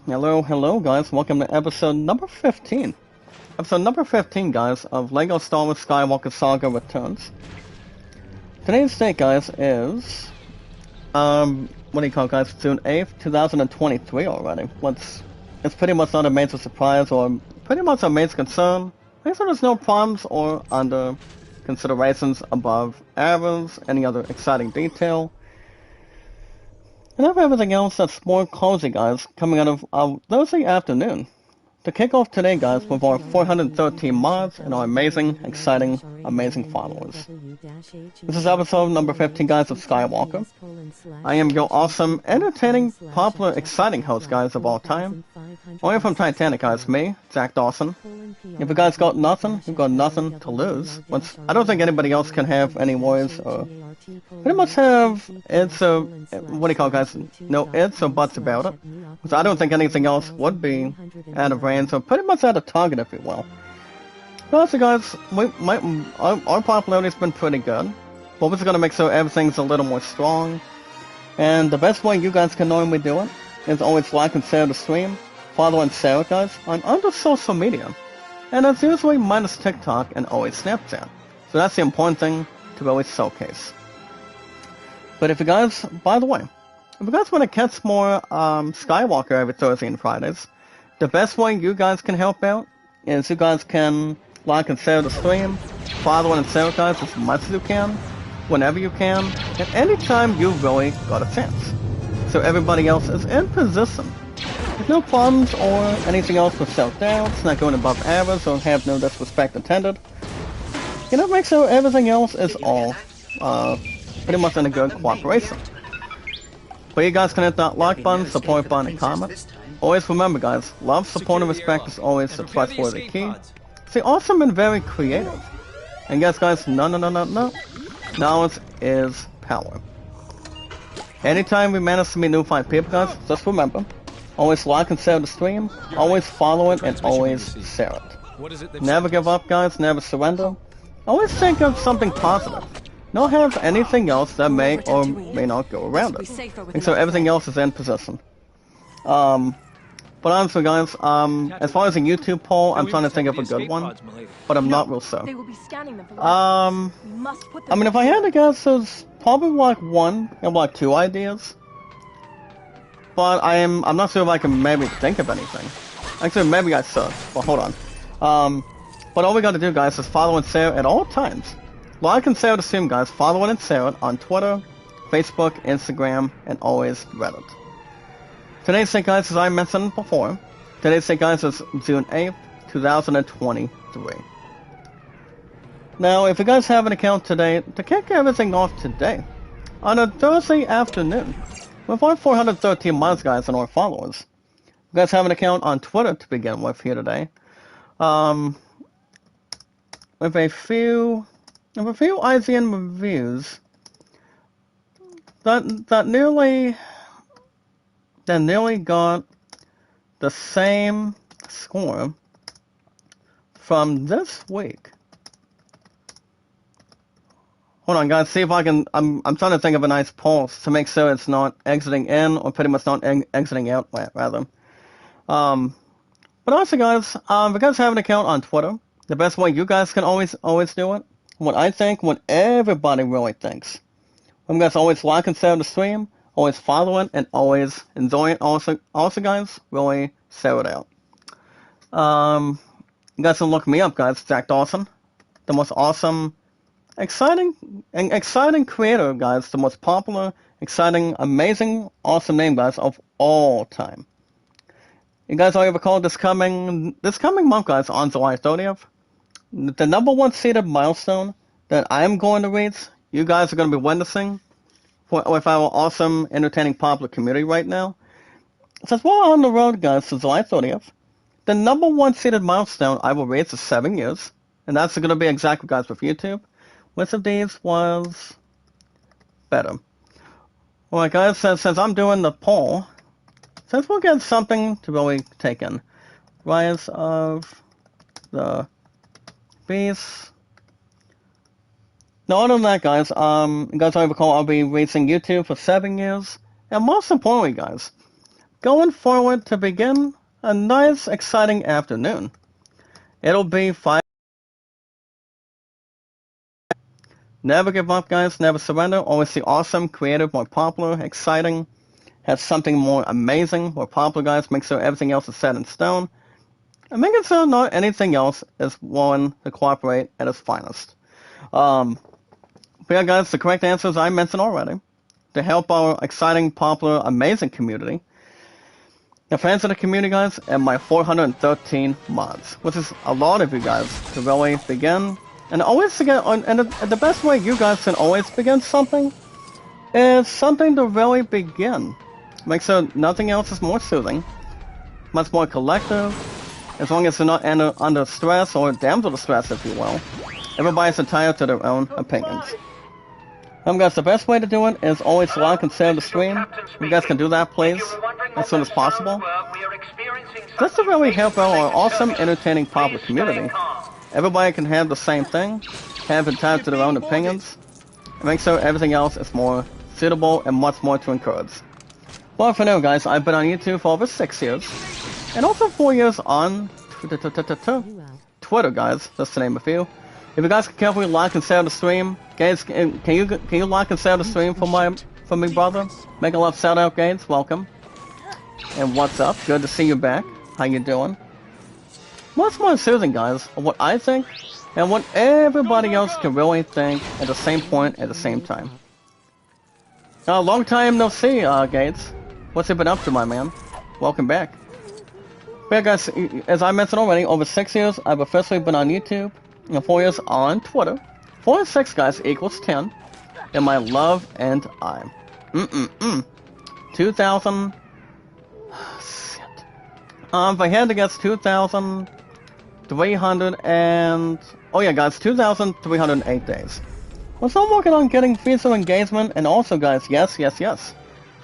Hello guys, welcome to episode number 15. Episode number 15 guys of LEGO Star Wars Skywalker Saga Returns. Today's date guys is, what do you call it guys, June 8th, 2023 already. It's pretty much not a major surprise or pretty much a major concern. Make sure there's no problems or under considerations above average, any other exciting detail. And I have everything else that's more cozy, guys, coming out of Thursday afternoon. To kick off today, guys, with our 413 mods and our amazing, exciting, amazing followers. This is episode number 15, guys, of Skywalker. I am your awesome, entertaining, popular, exciting host, guys, of all time. Only from Titanic, guys, me, Jack Dawson. If you guys got nothing, you've got nothing to lose. Which I don't think anybody else can have any worries or pretty much have it's a what do you call it, guys? No it's or buts about it. Because I don't think anything else would be out of range or pretty much out of target, if you will. But also, guys, our popularity's been pretty good. But we're just gonna make sure everything's a little more strong. And the best way you guys can normally do it is always like and share the stream, follow and share it, guys, on other social media. And that's usually minus TikTok and always Snapchat. So that's the important thing to always showcase. But if you guys, by the way, if you guys want to catch more Skywalker every Thursday and Fridays, the best way you guys can help out is you guys can like and share the stream, follow and share it, guys, as much as you can, whenever you can, and anytime you really got a chance. So everybody else is in position. There's no problems or anything else with self-doubts, not going above average or have no disrespect intended. You know, make sure everything else is all pretty much in a good cooperation. But you guys can hit that like button, support button, and comment. Always remember, guys, love, support, and respect is always the trustworthy key. Stay awesome and very creative. And yes, guys, no. Knowledge is power. Anytime we manage to meet new fine people, guys, just remember, always like and share the stream, always follow it, and always share it. Never give up, guys, never surrender. Always think of something positive. Not have anything else that may or may not go around it. And so everything else is in position. But honestly, guys, as far as a YouTube poll, I'm trying to think of a good one, but I'm not real sure. I mean, if I had to guess, there's probably like one and like two ideas. But I'm not sure if I can maybe think of anything. Actually, maybe I should, but hold on. But all we gotta do, guys, is follow and share at all times. Like and share the stream, guys. Follow it and share it on Twitter, Facebook, Instagram, and always Reddit. Today's date, guys, as I mentioned before, today's date, guys, is June 8th, 2023. Now, if you guys have an account today, to kick everything off today, on a Thursday afternoon, with our 413 mods, guys, and our followers, you guys have an account on Twitter to begin with here today, with a few IGN reviews that nearly got the same score from this week. Hold on, guys. See if I can. I'm trying to think of a nice pulse to make sure it's not exiting in or pretty much not exiting out, rather. But also, guys, if you guys have an account on Twitter, the best way you guys can always do it. What I think, what everybody really thinks. You guys always like and share the stream, always follow it, and always enjoy it. Also, guys, really share it out. You guys can look me up, guys. Jack Dawson, the most awesome, exciting creator, guys. The most popular, exciting, amazing, awesome name, guys, of all time. You guys all recall this coming month, guys, on July 30th. The number one seeded milestone that I am going to reach, you guys are going to be witnessing with our awesome, entertaining, popular community right now. Since we're on the road, guys, to July 30th, the number one seeded milestone I will reach is 7 years. And that's going to be exactly, guys, with YouTube. Which of these was better? Alright, guys, since I'm doing the poll, since we'll get something to really take in. Rise of the Beast. Now, other than that, guys, you guys already recall I'll be racing YouTube for 7 years. And most importantly, guys, going forward to begin a nice, exciting afternoon. It'll be 5. Never give up, guys. Never surrender. Always see awesome, creative, more popular, exciting. Have something more amazing, more popular, guys. Make sure everything else is set in stone. And making sure not anything else is willing to cooperate at its finest. But yeah, guys, the correct answers I mentioned already. To help our exciting, popular, amazing community. The fans of the community, guys, and my 413 mods, which is a lot of you guys to really begin. And always to get on, and the best way you guys can always begin something is something to really begin. Make sure nothing else is more soothing, much more collective, as long as you're not under stress or damsel distress, if you will. Everybody's entitled to their own opinions. Guys, the best way to do it is always like and share the stream. You guys can do that, please, as soon as possible. Just to really help our awesome, entertaining, popular community. Everybody can have the same thing, have entitled to their own opinions, and make sure everything else is more suitable and much more to encourage. Well, for now, guys, I've been on YouTube for over 6 years, and also 4 years on Twitter, guys, just to name a few. If you guys can carefully like and share the stream, guys, can you like and share the stream for me, brother? Make a love shout out, guys. Welcome. And what's up? Good to see you back. How you doing? Much more soothing, guys, of what I think and what everybody else can really think at the same point at the same time. Long time no see, Gates. What's you been up to, my man? Welcome back. But yeah, guys, as I mentioned already, over 6 years I've officially been on YouTube, and 4 years on Twitter. 4 and 6, guys, equals 10. In my love and I. 2000. Shit. If I had to guess, 2,300 and... Oh yeah, guys, 2,308 days. We're still working on getting visa engagement, and also, guys, yes,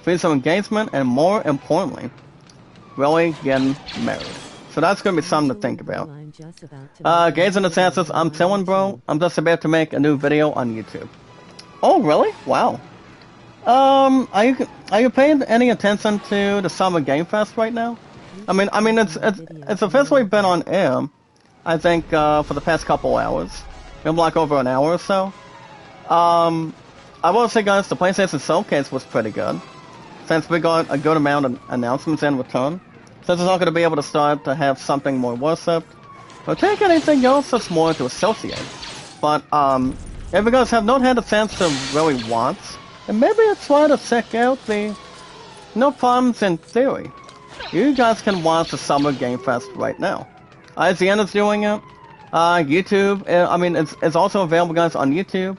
visa engagement, and more importantly, really getting married. So that's gonna be something to think about. Gays and assassins, I'm telling, bro, I'm just about to make a new video on YouTube. Oh, really? Wow. Are you paying any attention to the Summer Game Fest right now? I mean, it's officially been on air, I think, for the past couple hours. Maybe like over an hour or so. I will say, guys, the PlayStation Showcase was pretty good, since we got a good amount of announcements in return. Since it's not going to be able to start to have something more worshipped, or take anything else that's more to associate. But, if you guys have not had a chance to really watch, and maybe try to check out the No Problems in Theory, you guys can watch the Summer Game Fest right now. IGN is doing it. YouTube, it's also available, guys, on YouTube,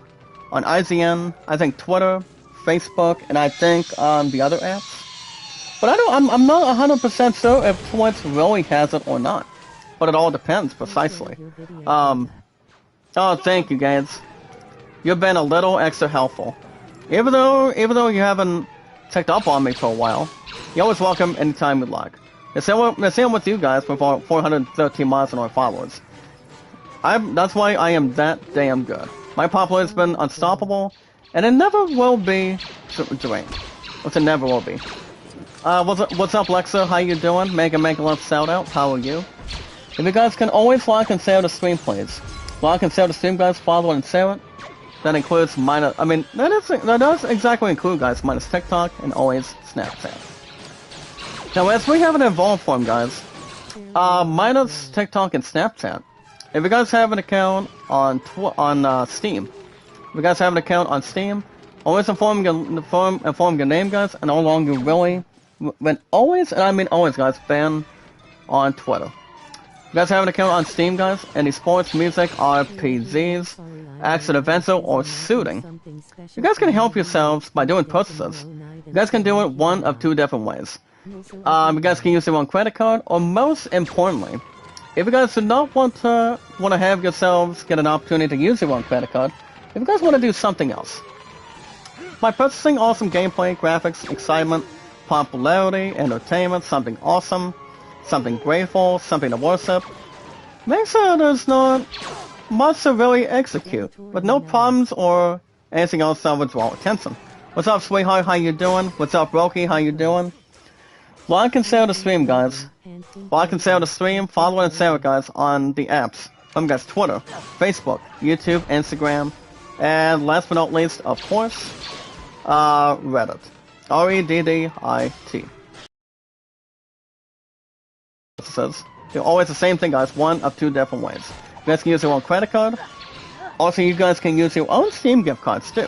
on IGN, I think Twitter, Facebook, and I think the other apps. But I'm not 100% sure if Twitch really has it or not. But it all depends, precisely. Oh, thank you, guys. You've been a little extra helpful. Even though you haven't checked up on me for a while, you're always welcome anytime you'd like. The same with you guys with our 413 mods and our followers. That's why I am that damn good. My popularity has been unstoppable, and it never will be drained. Which it never will be. What's up, Lexa? How you doing? Make a love shout out. How are you? If you guys can always like and share the stream, please. Like and share the stream, guys. Follow and share it. That includes that does exactly include, guys, minus TikTok and always Snapchat. Now, as we have an involved form, guys, minus TikTok and Snapchat, if you guys have an account on Steam, always inform your name, guys, and how long you really, always, guys, ban on Twitter. If you guys have an account on Steam, guys, any sports, music, RPGs, action adventure, or shooting, you guys can help yourselves by doing purchases. You guys can do it one of two different ways. You guys can use your own credit card, or most importantly, if you guys do not want to have yourselves get an opportunity to use your own credit card, if you guys want to do something else, by purchasing awesome gameplay, graphics, excitement, popularity, entertainment, something awesome, something grateful, something to worship, make sure there's not much to really execute, with no problems or anything else that would draw attention. What's up, sweetheart? How you doing? What's up, Roki? How you doing? like and share the stream, guys. Like and share the stream, follow and share it, guys, on the apps. Remember, guys, Twitter, Facebook, YouTube, Instagram, and last but not least, of course, Reddit. Reddit. It says, they're always the same thing, guys, one of two different ways. You guys can use your own credit card. Also, you guys can use your own Steam gift cards, too.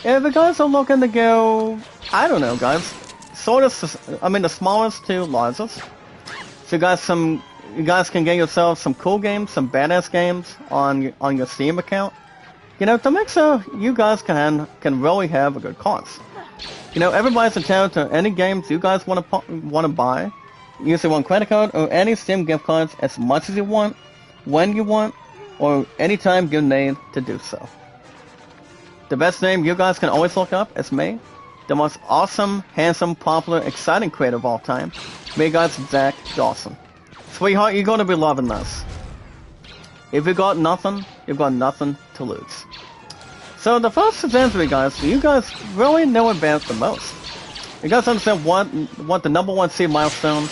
If you guys are looking to go, I don't know, guys, the smallest to largest. So you guys can get yourselves some cool games, some badass games on your Steam account. You know, to make sure you guys can really have a good cause. You know, everybody's entitled to any games you guys want to buy. Use your own credit card or any Steam gift cards as much as you want, when you want, or anytime you need to do so. The best name you guys can always look up is me, the most awesome, handsome, popular, exciting creator of all time. Me, guys, Zach Dawson. Sweetheart, you're gonna be loving this. If you got nothing, you've got nothing to lose. So the first example, guys, you guys really know about the most. You guys understand what the number 1 seed milestone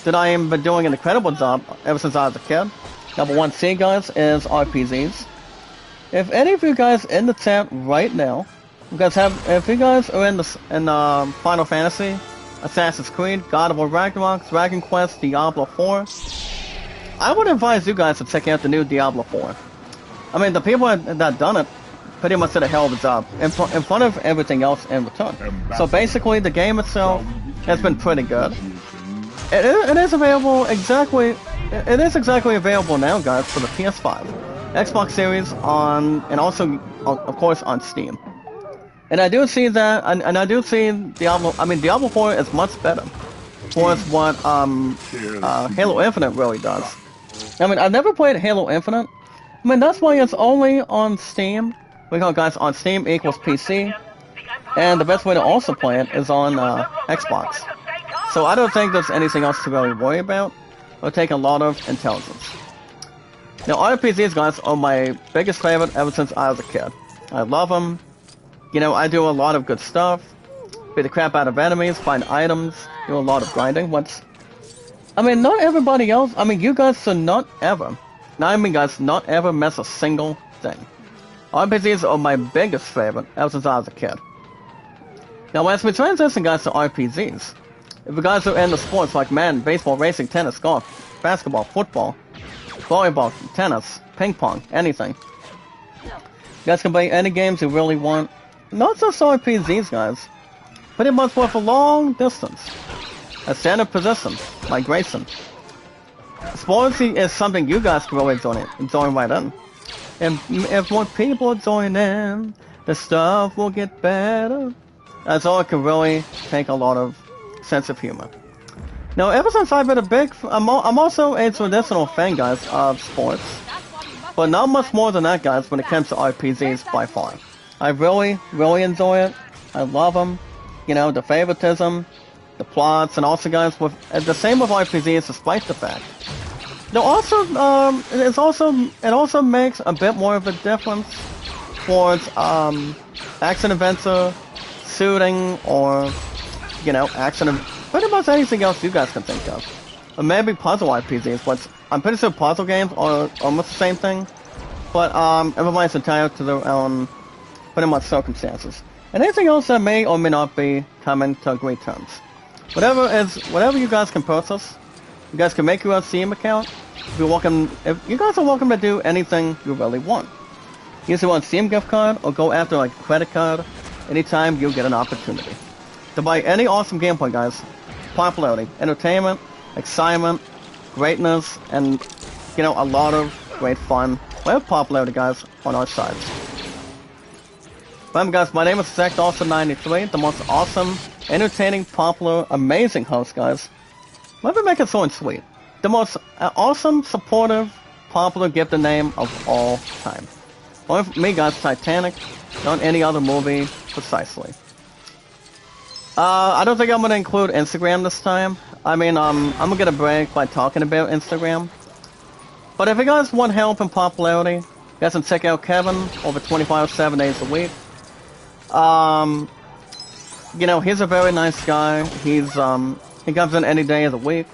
that I have been doing an incredible job ever since I was a kid. Number 1 seed, guys, is RPGs. If any of you guys in the chat right now, if you guys are in Final Fantasy, Assassin's Creed, God of War Ragnarok, Dragon Quest, Diablo 4, I would advise you guys to check out the new Diablo 4. I mean, the people that done it pretty much did a hell of a job in front of everything else in return. So basically, the game itself has been pretty good. It is available exactly. It is exactly available now, guys, for the PS5, Xbox Series, and also, of course, on Steam. And I do see that, and I do see Diablo 4 is much better for what Halo Infinite really does. I mean, I've never played Halo Infinite. I mean, that's why it's only on Steam. Guys, on Steam equals PC, and the best way to also play it is on Xbox. So I don't think there's anything else to really worry about. It'll take a lot of intelligence. Now, RPGs, guys, are my biggest favorite ever since I was a kid. I love them. You know, I do a lot of good stuff. Beat the crap out of enemies, find items, do a lot of grinding. Not everybody else, you guys should not ever mess a single thing. RPGs are my biggest favorite ever since I was a kid. Now, as we transition, guys, to RPGs, if you guys are into sports like Madden, baseball, racing, tennis, golf, basketball, football, volleyball, tennis, ping pong, anything, you guys can play any games you really want. Not just RPGs, guys. Pretty much for a long distance. A standard position, like racing. Sports is something you guys can really join right in. And if more people join in, the stuff will get better. That's all. It can really take a lot of sense of humor. Now, ever since I've been I'm also a traditional fan, guys, of sports. But not much more than that, guys, when it comes to RPGs by far. I really, really enjoy it. I love them. You know, the favoritism, the plots, and also, guys, the same with RPGs, despite the fact. Now, also, it also makes a bit more of a difference towards action adventure, shooting, or pretty much anything else you guys can think of. Or maybe puzzle RPGs, which I'm pretty sure puzzle games are almost the same thing. But everybody's entitled to their own pretty much circumstances. And anything else that may or may not be coming to agreed terms. Whatever you guys can purchase, you guys can make your own Steam account. If you guys are welcome to do anything you really want. Use your own Steam gift card or go after like a credit card anytime you get an opportunity. To buy any awesome gameplay, guys, popularity, entertainment, excitement, greatness, and a lot of great fun. We have popularity, guys, on our sides. Remember, guys, my name is Zach Dawson93, the most awesome, entertaining, popular, amazing host, guys. Let me make it so sweet. The most awesome, supportive, popular gifted name of all time. Or for me, guys, Titanic, not any other movie, precisely. I don't think I'm going to include Instagram this time. I'm going to get a break by talking about Instagram. But if you guys want help and popularity, you guys can check out Kevin over 25, 7 days a week. He's a very nice guy. He's He comes in any day of the week.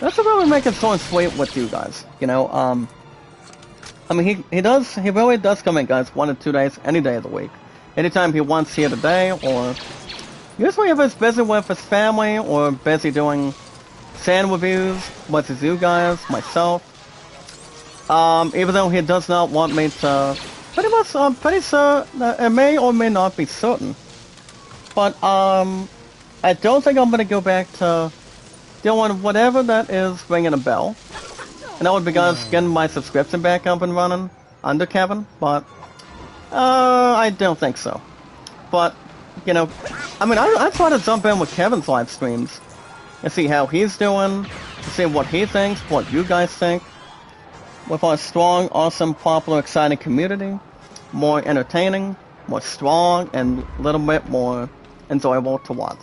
That's what really makes it so sweet with you guys. You know, I mean, he really does come in, guys, 1 or 2 days, any day of the week. Anytime he wants here today, or usually if he's busy with his family or busy doing sand reviews, with you guys, myself. Even though he does not want me to, pretty much, I'm pretty sure that it may or may not be certain. But, I don't think I'm gonna go back to doing whatever that is ringing a bell. And that would be guys getting my subscription back up and running under Kevin, but, I don't think so. But, you know, I mean, I try to jump in with Kevin's live streams and see how he's doing, see what he thinks, what you guys think. With our strong, awesome, popular, exciting community, more entertaining, more strong, and a little bit more enjoyable to watch.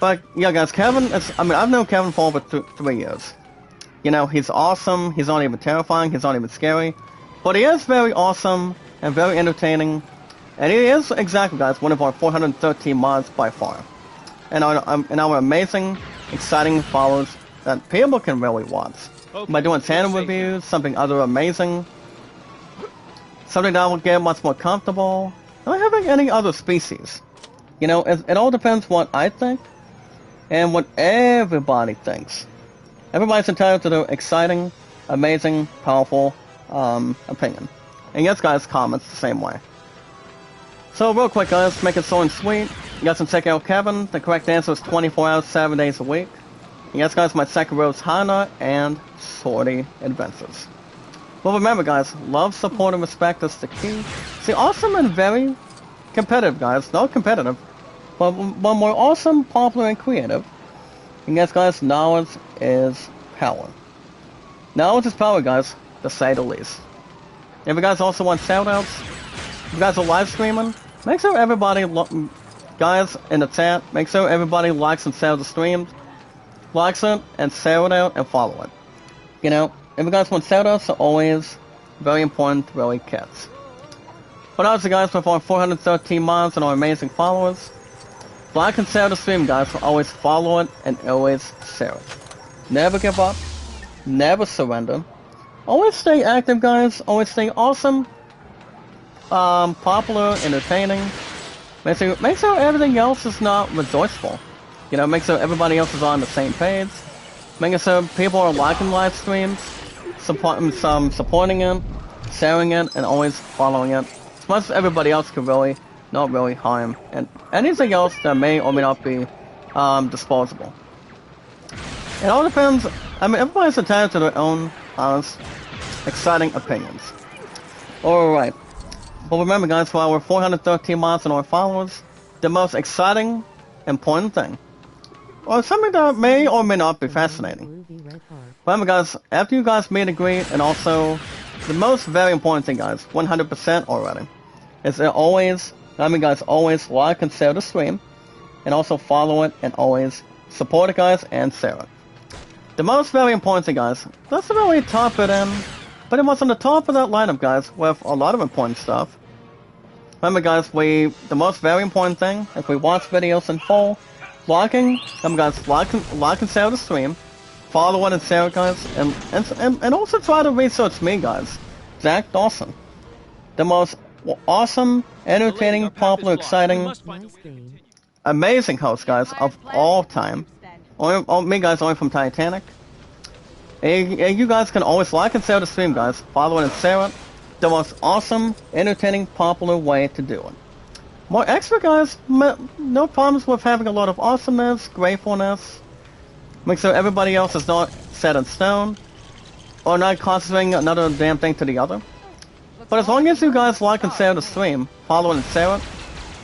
But, yeah, guys, Kevin is, I mean, I've known Kevin for over 3 years. You know, he's awesome, he's not even terrifying, he's not even scary, but he is very awesome and very entertaining, and he is, exactly, guys, one of our 413 mods by far. And our amazing, exciting followers that people can really watch. Okay. By doing channel reviews, something other amazing, something that will get much more comfortable, not having any other species. You know, it all depends what I think, and what everybody thinks. Everybody's entitled to their exciting, amazing, powerful, opinion. And yes, guys, comments the same way. So, real quick, guys, make it short and sweet. You guys can check out Kevin. The correct answer is 24 hours, 7 days a week. And yes, guys, my second row is Hana and Sortie Adventures. Well, remember, guys, love, support, and respect is the key. See, awesome and very competitive, guys. Not competitive, but more awesome, popular, and creative. And yes, guys, knowledge is power. Knowledge is power, guys, to say the least. If you guys also want shoutouts, if you guys are live streaming, make sure everybody, guys, in the chat, make sure everybody likes and shares the streams, likes it, and share it out, and follow it. You know, if you guys want shoutouts, are always very important to really catch. But also, guys, with our 413 mods and our amazing followers, like and share the stream, guys, always follow it and always share it. Never give up, never surrender. Always stay active, guys, always stay awesome, popular, entertaining. Make sure everything else is not rejoiceful. You know, make sure everybody else is on the same page. Making sure people are liking live streams, supporting it, sharing it, and always following it. As much as everybody else can really, not really harm, and anything else that may or may not be disposable. It all depends. I mean, everybody's entitled to their own honest, exciting opinions. Alright. But remember, guys, for our 413 mods and our followers, the most exciting, important thing, or something that may or may not be fascinating. Remember, guys, after you guys meet and greet, and also the most very important thing, guys, 100% already, is that always, guys, always like and share the stream, and also follow it, and always support it, guys, and share it. The most very important thing, guys, let's really top it in, but it was on the top of that lineup, guys, with a lot of important stuff. Remember, guys, the most very important thing, if we watch videos in full, liking, guys, like and share the stream, follow it and share it, guys, and also try to research me, guys, Zach Dawson. The most awesome, entertaining, popular, exciting, amazing host, guys, of all time. Me, guys, only from Titanic. And you guys can always like and share the stream, guys. Follow it and share it. The most awesome, entertaining, popular way to do it. More extra, guys. No problems with having a lot of awesomeness, gratefulness. Make sure everybody else is not set in stone, or not concentrating another damn thing to the other. But as long as you guys like and share the stream, follow it and share it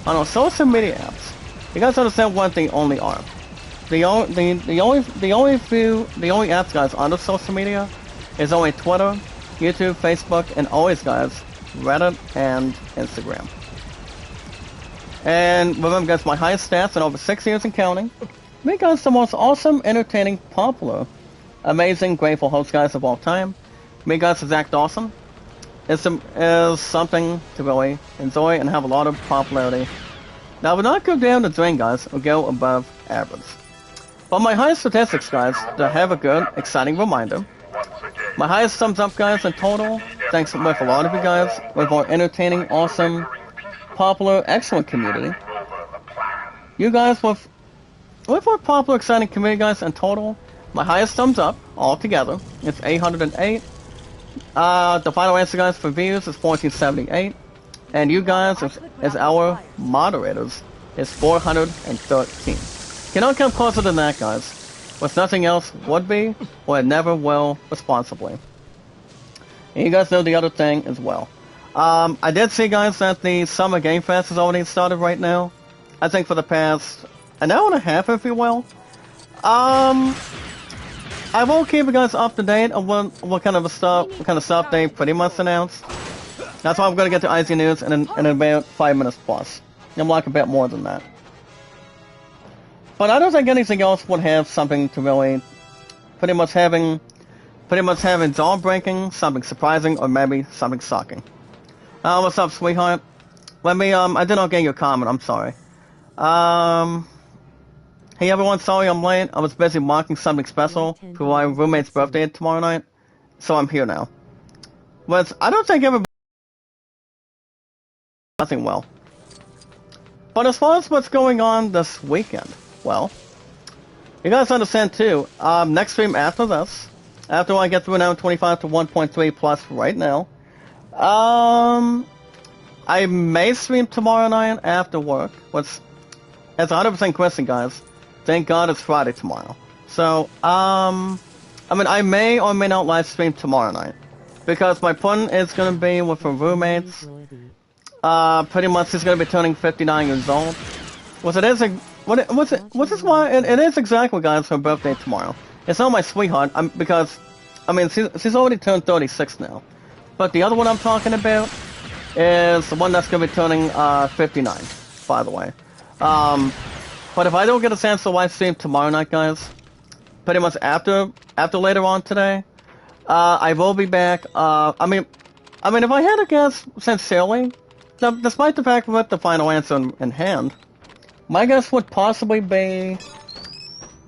on our social media apps, you guys understand what they only are. The only apps, guys, on the social media is only Twitter, YouTube, Facebook, and always, guys, Reddit and Instagram. And remember, guys, my highest stats in over 6 years and counting. Me, guys, the most awesome, entertaining, popular, amazing, grateful host, guys, of all time. Me, guys, Zach Dawson is something to really enjoy and have a lot of popularity. Now, we're not go down the drain, guys, or go above average. But my highest statistics, guys, to have a good, exciting reminder. My highest thumbs up, guys, in total, thanks with a lot of you guys, with our entertaining, awesome, popular, excellent community. You guys, with our popular, exciting community, guys, in total, my highest thumbs up, altogether, is 808. The final answer, guys, for views is 1478. And you guys, as our moderators, is 413. Cannot come closer than that, guys. With nothing else would be, or it never will, responsibly. And you guys know the other thing as well. I did see, guys, that the Summer Game Fest has already started right now. I think for the past an hour and a half, if you will. I will keep you guys up to date on what kind of stuff they pretty much announced. That's why I'm gonna get to IZ News in about 5 minutes plus. I'm like a bit more than that. But I don't think anything else would have something to really pretty much having jaw-breaking, something surprising, or maybe something shocking. What's up, sweetheart? Let me I did not get your comment, I'm sorry. Hey everyone, sorry I'm late. I was busy marking something special for my roommate's birthday tomorrow night, so I'm here now. But I don't think everybody nothing well. But as far as what's going on this weekend, well, you guys understand too, next stream after this, after I get through an hour 25 to 1.3 plus right now, I may stream tomorrow night after work, which is 100% Christian, guys. Thank God it's Friday tomorrow. So, I mean, I may or may not live stream tomorrow night, because my plan is going to be with her roommates. Pretty much she's going to be turning 59 years old. It is exactly, guys, her birthday tomorrow. It's not my sweetheart, because, I mean, she's already turned 36 now. But the other one I'm talking about is the one that's going to be turning 59, by the way. But if I don't get a chance to live stream tomorrow night, guys, pretty much after later on today, I will be back. I mean, if I had to guess sincerely, despite the fact with the final answer in hand, my guess would possibly be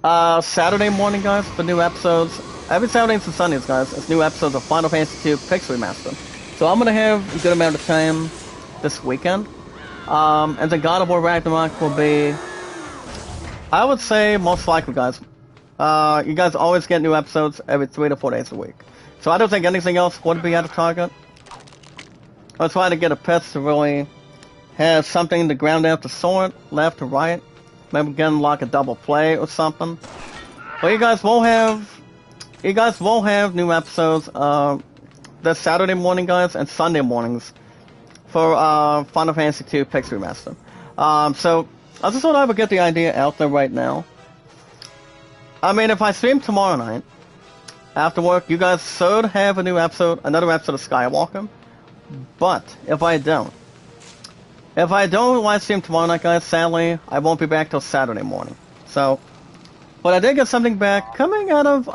Saturday morning, guys, for new episodes. Every Saturdays and Sundays, guys, it's new episodes of Final Fantasy II Pixel Remaster. So I'm gonna have a good amount of time this weekend. And then God of War Ragnarok will be, I would say, most likely, guys. You guys always get new episodes every 3 to 4 days a week. So I don't think anything else would be out of target. I'll try to get a pitch to really have something to ground out the sword, left to right. Maybe again like a double play or something. But you guys will have new episodes this Saturday morning, guys, and Sunday mornings for Final Fantasy II Pixel Remaster. So I just thought I would get the idea out there right now. I mean, if I stream tomorrow night after work, you guys should have another episode of Skywalker. But if I don't live stream tomorrow night, guys, sadly, I won't be back till Saturday morning. So, but I did get something back coming out of,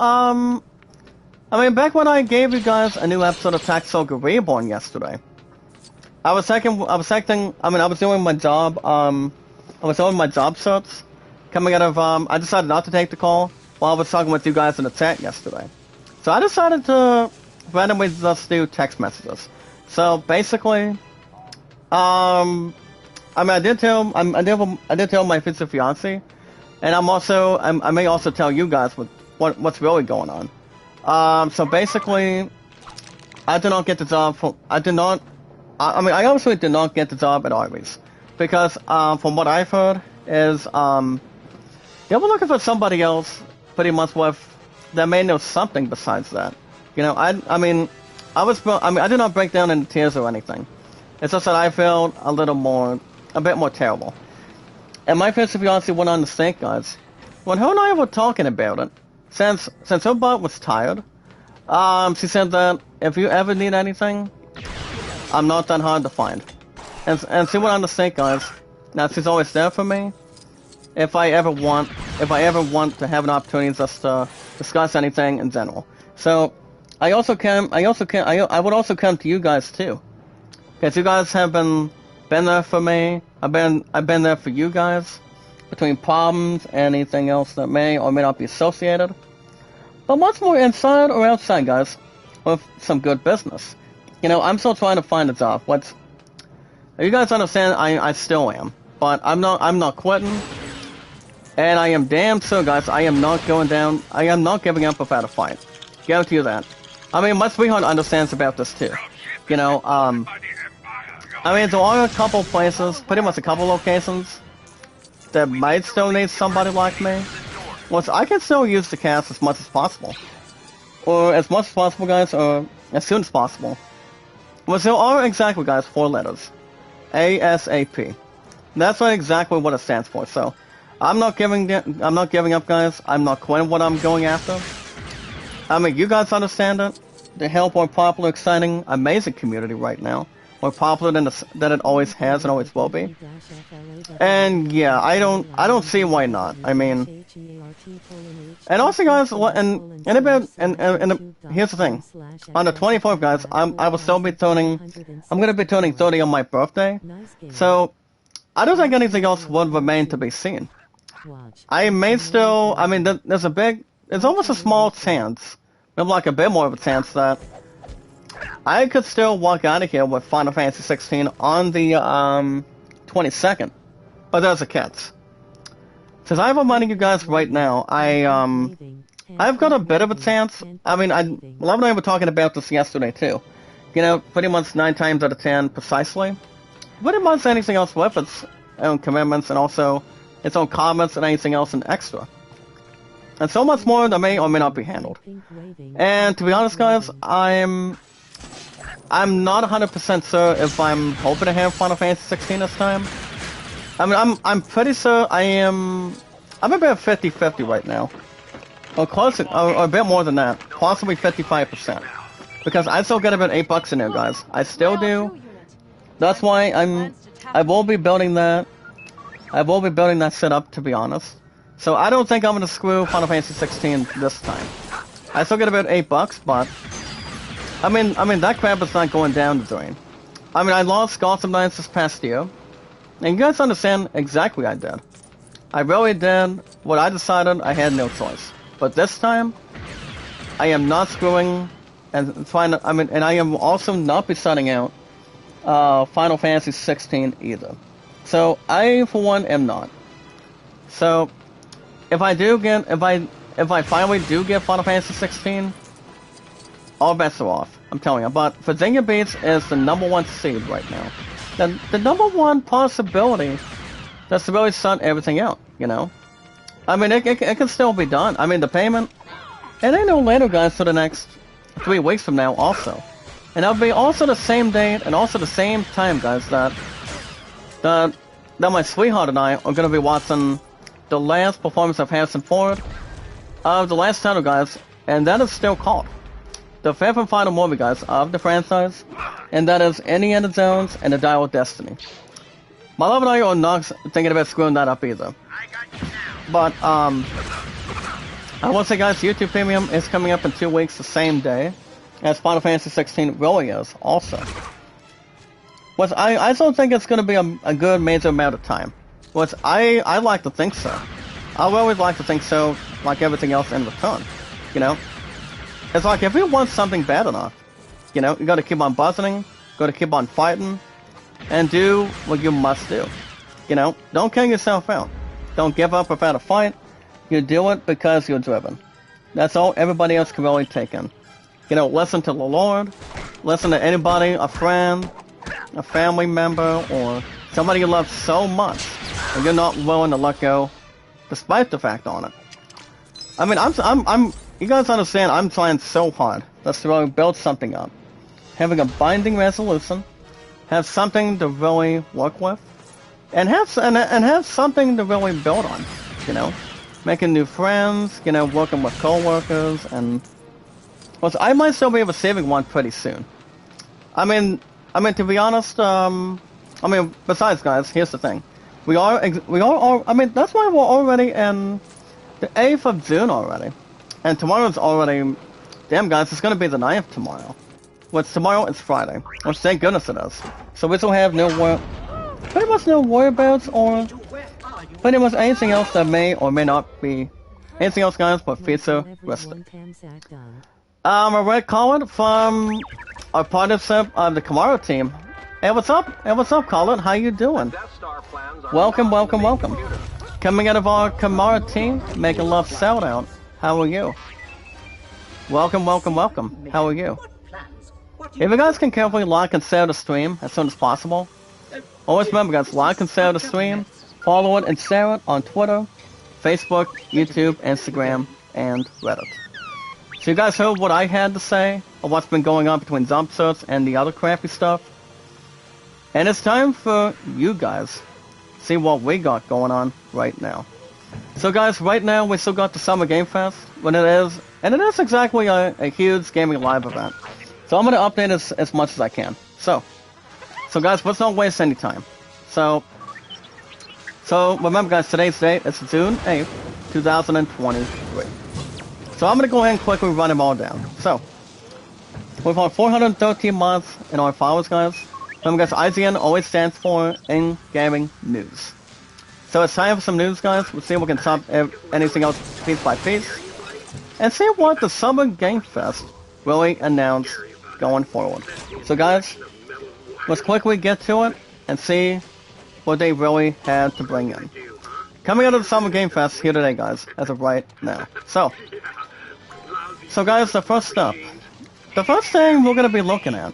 back when I gave you guys a new episode of Taxoga Reborn yesterday. I was doing my job search, coming out of, I decided not to take the call while I was talking with you guys in the chat yesterday. So I decided to randomly just do text messages. So basically, I did tell my future fiance, and I may also tell you guys what's really going on. So basically, I did not get the job I obviously did not get the job at Arby's, because from what I've heard is they were looking for somebody else, pretty much that may know something besides that. You know, I did not break down into tears or anything. It's just that I felt a bit more terrible. And my future fiance went on to think, guys, when her and I were talking about it, since her butt was tired, she said that if you ever need anything, I'm not that hard to find. And she went on to think, guys, now she's always there for me if I ever want to have an opportunity just to discuss anything in general. So I would also come to you guys too, because you guys have been there for me. I've been there for you guys, between problems, anything else that may or may not be associated, but much more inside or outside, guys, with some good business. You know, I'm still trying to find a job. You guys understand? I still am, but I'm not quitting, and I am damn sure, guys. I am not going down. I am not giving up without a fight. Guarantee you that. I mean, my sweetheart understands about this too. You know, I mean, there are a couple places, pretty much a couple locations, that might still need somebody like me. Well, I can still use the cast as much as possible. Or as much as possible, guys, or as soon as possible. Well, there are exactly, guys, 4 letters. ASAP. That's exactly what it stands for, so I'm not giving up, guys. I'm not quitting what I'm going after. I mean, you guys understand it. To help more popular, exciting, amazing community right now. More popular than it always has and always will be. And yeah, I don't see why not. I mean, and also, guys, and here's the thing. On the 24th, guys, I will still be turning. I'm gonna be turning 30 on my birthday. So I don't think anything else would remain to be seen. I may still. I mean, there's almost a small chance, maybe like a bit more of a chance that I could still walk out of here with Final Fantasy 16 on the 22nd. But there's a catch. Since I'm reminding you guys right now, I've got a bit of a chance. I mean, Love and I were talking about this yesterday too. You know, pretty much 9 times out of 10 precisely. Pretty much anything else with its own commitments and also its own comments and anything else in extra. And so much more that may or may not be handled. And to be honest, guys, I'm not 100% sure if I'm hoping to have Final Fantasy 16 this time. I mean, I'm pretty sure I'm about 50-50 right now. Or close, or a bit more than that. Possibly 55%. Because I still get about $8 in there, guys. I still do. That's why I will be building that. I will be building that setup, to be honest. So I don't think I'm gonna screw Final Fantasy 16 this time. I still get about $8, but I mean that crap is not going down the drain. I mean, I lost Gotham Knights this past year, and you guys understand exactly what I did. I really did what I decided. I had no choice. But this time, I am not screwing and trying to. I mean, and I am also not be setting out Final Fantasy 16 either. So I, for one, am not. So if I finally do get Final Fantasy 16, all bets are off. I'm telling you. But Virginia Beats is the #1 seed right now. The #1 possibility that's to really sort everything out, you know? I mean, it can still be done. I mean, the payment, it ain't no later, guys, for the next 3 weeks from now also. And that'll be also the same date and also the same time, guys, that my sweetheart and I are going to be watching the last performance of Harrison Ford of the last title, guys, and that is still called the 5th and final movie, guys, of the franchise, and that is Indiana Jones and the Dial of Destiny. My love and I are not thinking about screwing that up either. But, I will say, guys, YouTube Premium is coming up in 2 weeks, the same day as Final Fantasy 16 really is, also. Which I still think it's going to be a good major amount of time. Which I like to think so. I always like to think so, like everything else in return. You know? It's like, if you want something bad enough, you know, you gotta keep on buzzing, gotta keep on fighting, and do what you must do. You know? Don't kill yourself out. Don't give up without a fight. You do it because you're driven. That's all everybody else can really take in. You know, listen to the Lord, listen to anybody, a friend, a family member, or somebody you love so much, and you're not willing to let go, despite the fact on it. I mean, you guys understand, I'm trying so hard. Let's really build something up. Having a binding resolution, have something to really work with, and have something to really build on, you know? Making new friends, you know, working with co-workers, and... Well, I might still be receiving one pretty soon. I mean, to be honest, besides, guys, here's the thing. We are, I mean, that's why we're already in the 8th of June already. And tomorrow's already, damn guys, it's gonna be the 9th tomorrow. Which tomorrow is Friday. Which thank goodness it is. So we still have pretty much no whereabouts or pretty much anything else that may or may not be anything else, guys, but feature listed. A red Colin from our partnership of the Kamara team. Hey, what's up? Hey, what's up, Colin? How you doing? Welcome, welcome, welcome. Coming out of our Kamara team, making love shout out. How are you? Welcome, welcome, welcome. How are you? If you guys can carefully like and share the stream as soon as possible. Always remember, guys, like and share the stream, follow it and share it on Twitter, Facebook, YouTube, Instagram, and Reddit. So you guys heard what I had to say, or what's been going on between jump certs and the other crappy stuff. And it's time for you guys to see what we got going on right now. So guys, right now we still got the Summer Game Fest, and it is exactly a huge gaming live event. So I'm going to update as much as I can. So guys, let's not waste any time. So remember guys, today's date is June 8th, 2023. So I'm going to go ahead and quickly run them all down. So, we've got 413 mods in our followers, guys. Remember guys, IGN always stands for In Gaming News. So it's time for some news, guys. We'll see if we can stop anything else piece by piece. And see what the Summer Game Fest really announced going forward. So guys, let's quickly get to it and see what they really had to bring in. Coming out of the Summer Game Fest here today, guys, as of right now. So guys, the first thing we're going to be looking at,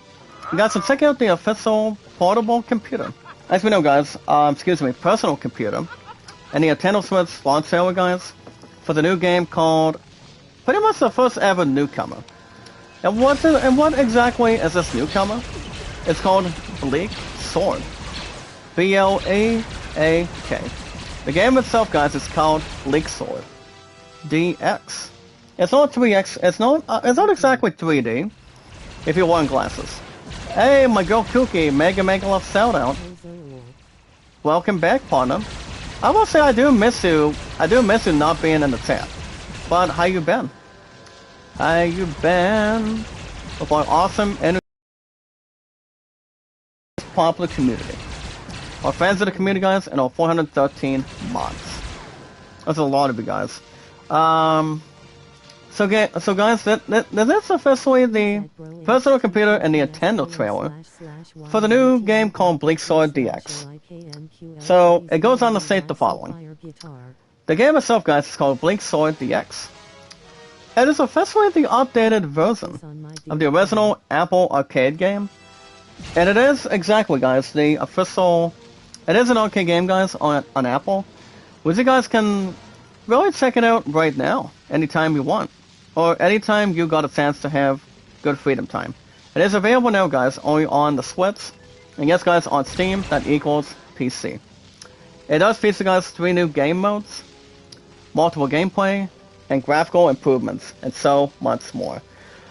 you guys, so check out the official portable computer. As we know, guys, personal computer, and the Nintendo Switch launch sale, guys, for the new game called, pretty much the first ever newcomer. And what exactly is this newcomer? It's called Bleak Sword. B-L-E-A-K. The game itself, guys, is called Bleak Sword DX. It's not 3X. It's not exactly 3D. If you're wearing glasses. Hey, my girl Kookie, mega love shout out. Welcome back, partner. I will say I do miss you. I do miss you not being in the chat. But how you been? How you been? With our awesome and popular community. Our fans of the community, guys, and our 413 mods. That's a lot of you guys. So guys, this is officially the personal computer and the Nintendo trailer for the new game called Bleak Sword DX. So it goes on to state the following. The game itself, guys, is called Bleak Sword DX. It is officially the updated version of the original Apple arcade game. And it is exactly, guys, the official... It is an arcade game, guys, on Apple, which you guys can really check it out right now, anytime you want. Or anytime you got a chance to have good freedom time. It is available now, guys, only on the Switch. And yes, guys, on Steam, that equals PC. It does feature, guys, 3 new game modes, multiple gameplay, and graphical improvements, and so much more.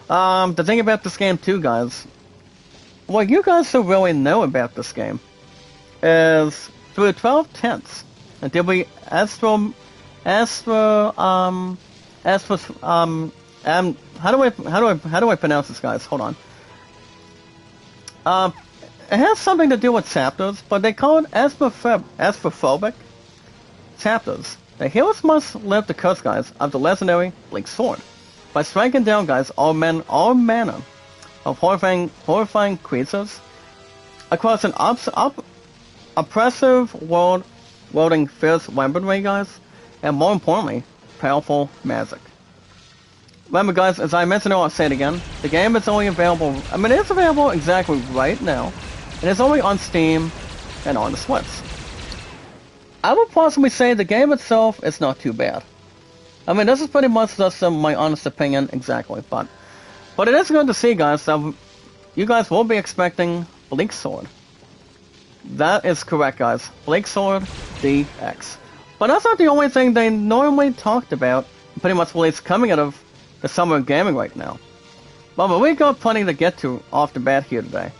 The thing about this game, too, guys, what you guys should really know about this game is through 12/10, until we how do I pronounce this, guys? Hold on. It has something to do with chapters, but they call it astrophobic chapters. The heroes must live the curse, guys, of the legendary Bleak Sword by striking down, guys, all manner of horrifying creatures across an oppressive world, wielding fierce weaponry, guys, and more importantly, powerful magic. Remember, guys, as I mentioned, I'll say it again, the game is only available, it's available exactly right now, and it's only on Steam and on the Switch. I would possibly say the game itself is not too bad. This is pretty much just my honest opinion, exactly, but it is good to see, guys, that you guys will be expecting Bleak Sword. That is correct, guys. Bleak Sword DX. But that's not the only thing they normally talked about, pretty much what is coming out of the summer of gaming right now. But we got plenty to get to off the bat here today.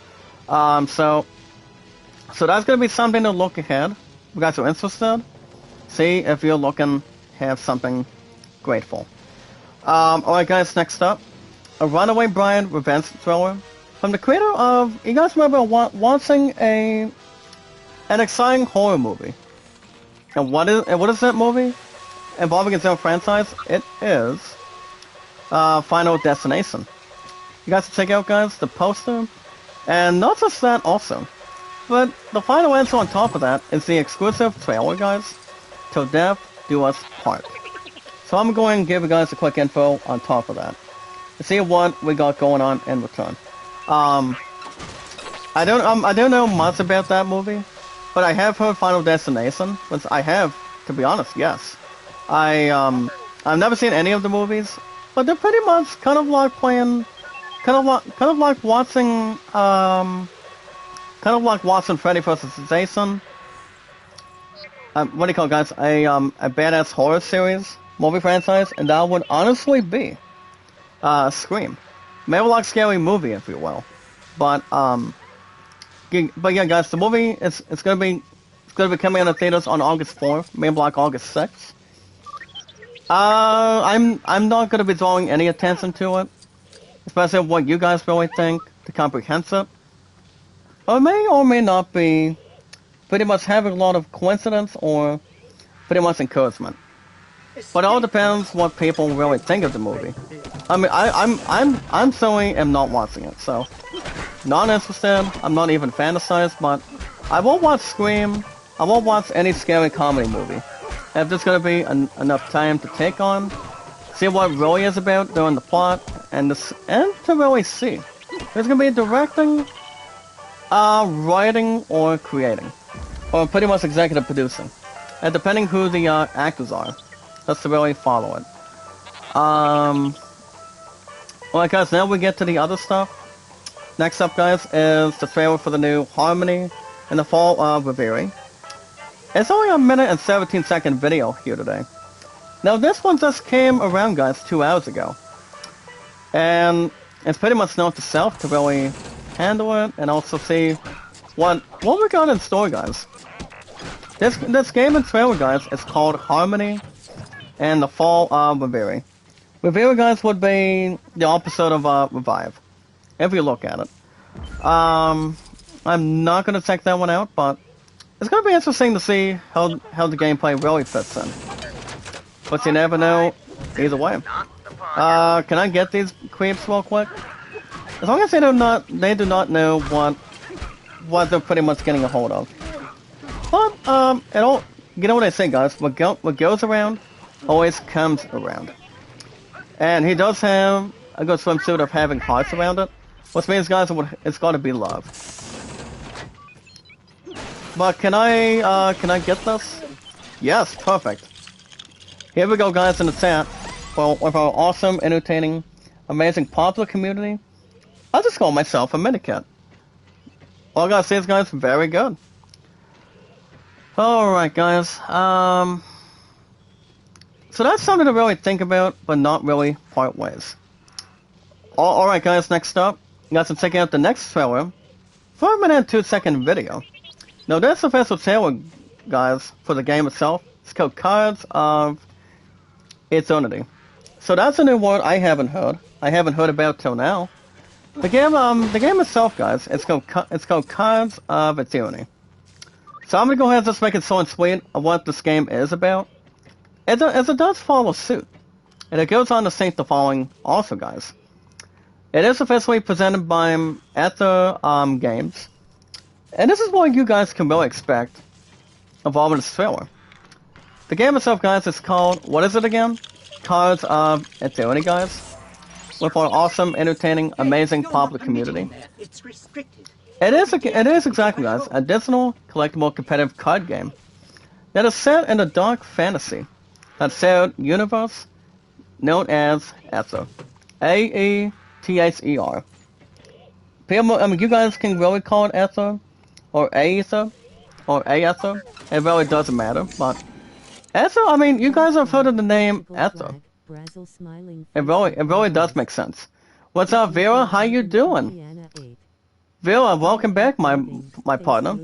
So that's going to be something to look ahead. If you guys are interested, see if you're looking to have something grateful. Alright, guys, next up, a Runaway Bride revenge thriller from the creator of, you guys remember watching an exciting horror movie And what is that movie? Involving its own franchise? It is Final Destination. You guys can check out, guys, the poster. And not just that also. But the final answer on top of that is the exclusive trailer, guys. Till death do us part. So I'm going to give you guys a quick info on top of that. To see what we got going on in return. I don't know much about that movie, but I have heard Final Destination, which I have, to be honest, yes. I've never seen any of the movies, but they're pretty much kind of like playing, kind of like watching Freddy vs. Jason. What do you call it, guys? A badass horror series, movie franchise, and that would honestly be Scream. Maybe like scary movie, if you will. But yeah, guys, the movie it's gonna be coming out of theaters on August 4th, maybe like August 6th. I'm not gonna be drawing any attention to it, especially what you guys really think, the comprehensive. Or may not be pretty much having a lot of coincidence or pretty much encouragement. But it all depends what people really think of the movie. I mean, I'm certainly am not watching it, so not interested. I'm not even fantasized, but I won't watch Scream. I won't watch any scary comedy movie. If there's gonna be enough time to take on, see what it really is about during the plot, and to really see. There's gonna be directing, writing, or creating, or pretty much executive producing, and depending who the actors are. Just to really follow it. Alright, guys, now we get to the other stuff. Next up, guys, is the trailer for the new Harmony in the Fall of Reverie. It's only a minute and 17-second video here today. Now, this one just came around, guys, 2 hours ago. And it's pretty much note to self to really handle it and also see what we got in store, guys. This game and trailer, guys, is called Harmony and the Fall of Reverie. Reverie, guys, would be the opposite of Revive, if you look at it. I'm not going to check that one out, but it's going to be interesting to see how the gameplay really fits in. But you never know either way. Can I get these creeps real quick? As long as they do not know what they're pretty much getting a hold of. But you know what I say, guys, what goes around always comes around. And he does have a good swimsuit of having hearts around it, which means, guys, it's got to be love. But can I get this? Yes, perfect. Here we go, guys, in the chat. Well, with our awesome, entertaining, amazing, popular community, I'll just call myself a minicat. All I gotta say is, guys, very good. Alright, guys, so that's something to really think about, but not really part ways. Alright, guys, next up, you guys can check out the next trailer, 4 minute and 2-second video. Now, this official trailer, guys, for the game itself, it's called Cards of Eternity. So that's a new word I haven't heard about till now. The game itself, guys, it's called Cards of Eternity. So I'm gonna go ahead and just make it short and sweet of what this game is about. It does follow suit, and it goes on to state the following also, guys. It is officially presented by Ether Games, and this is what you guys can really expect of all of this trailer. The game itself, guys, is called, what is it again? Cards of Eternity, guys. With our awesome, entertaining, amazing popular community. It's restricted. It is exactly, guys, a digital, collectible, competitive card game that is set in a dark fantasy, that shared universe known as Aether. A-E-T-H-E-R. I mean, you guys can really call it Aether, or Aether, or Aether. It really doesn't matter, but Aether, I mean, you guys have heard of the name Aether. It really does make sense. What's up, Vera? How you doing? Vera, welcome back, my partner.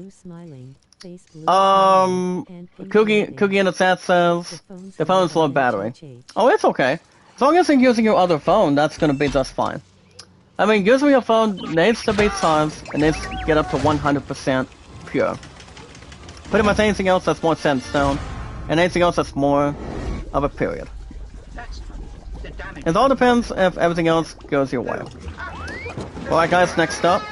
Cookie in the chat says the phone's low battery. Oh, it's okay. As long as you're using your other phone, that's gonna be just fine. I mean, using your phone needs to be charged and needs to get up to 100% pure. Pretty much anything else that's more set in stone and anything else that's more of a period. It all depends if everything else goes your way. Alright guys, next up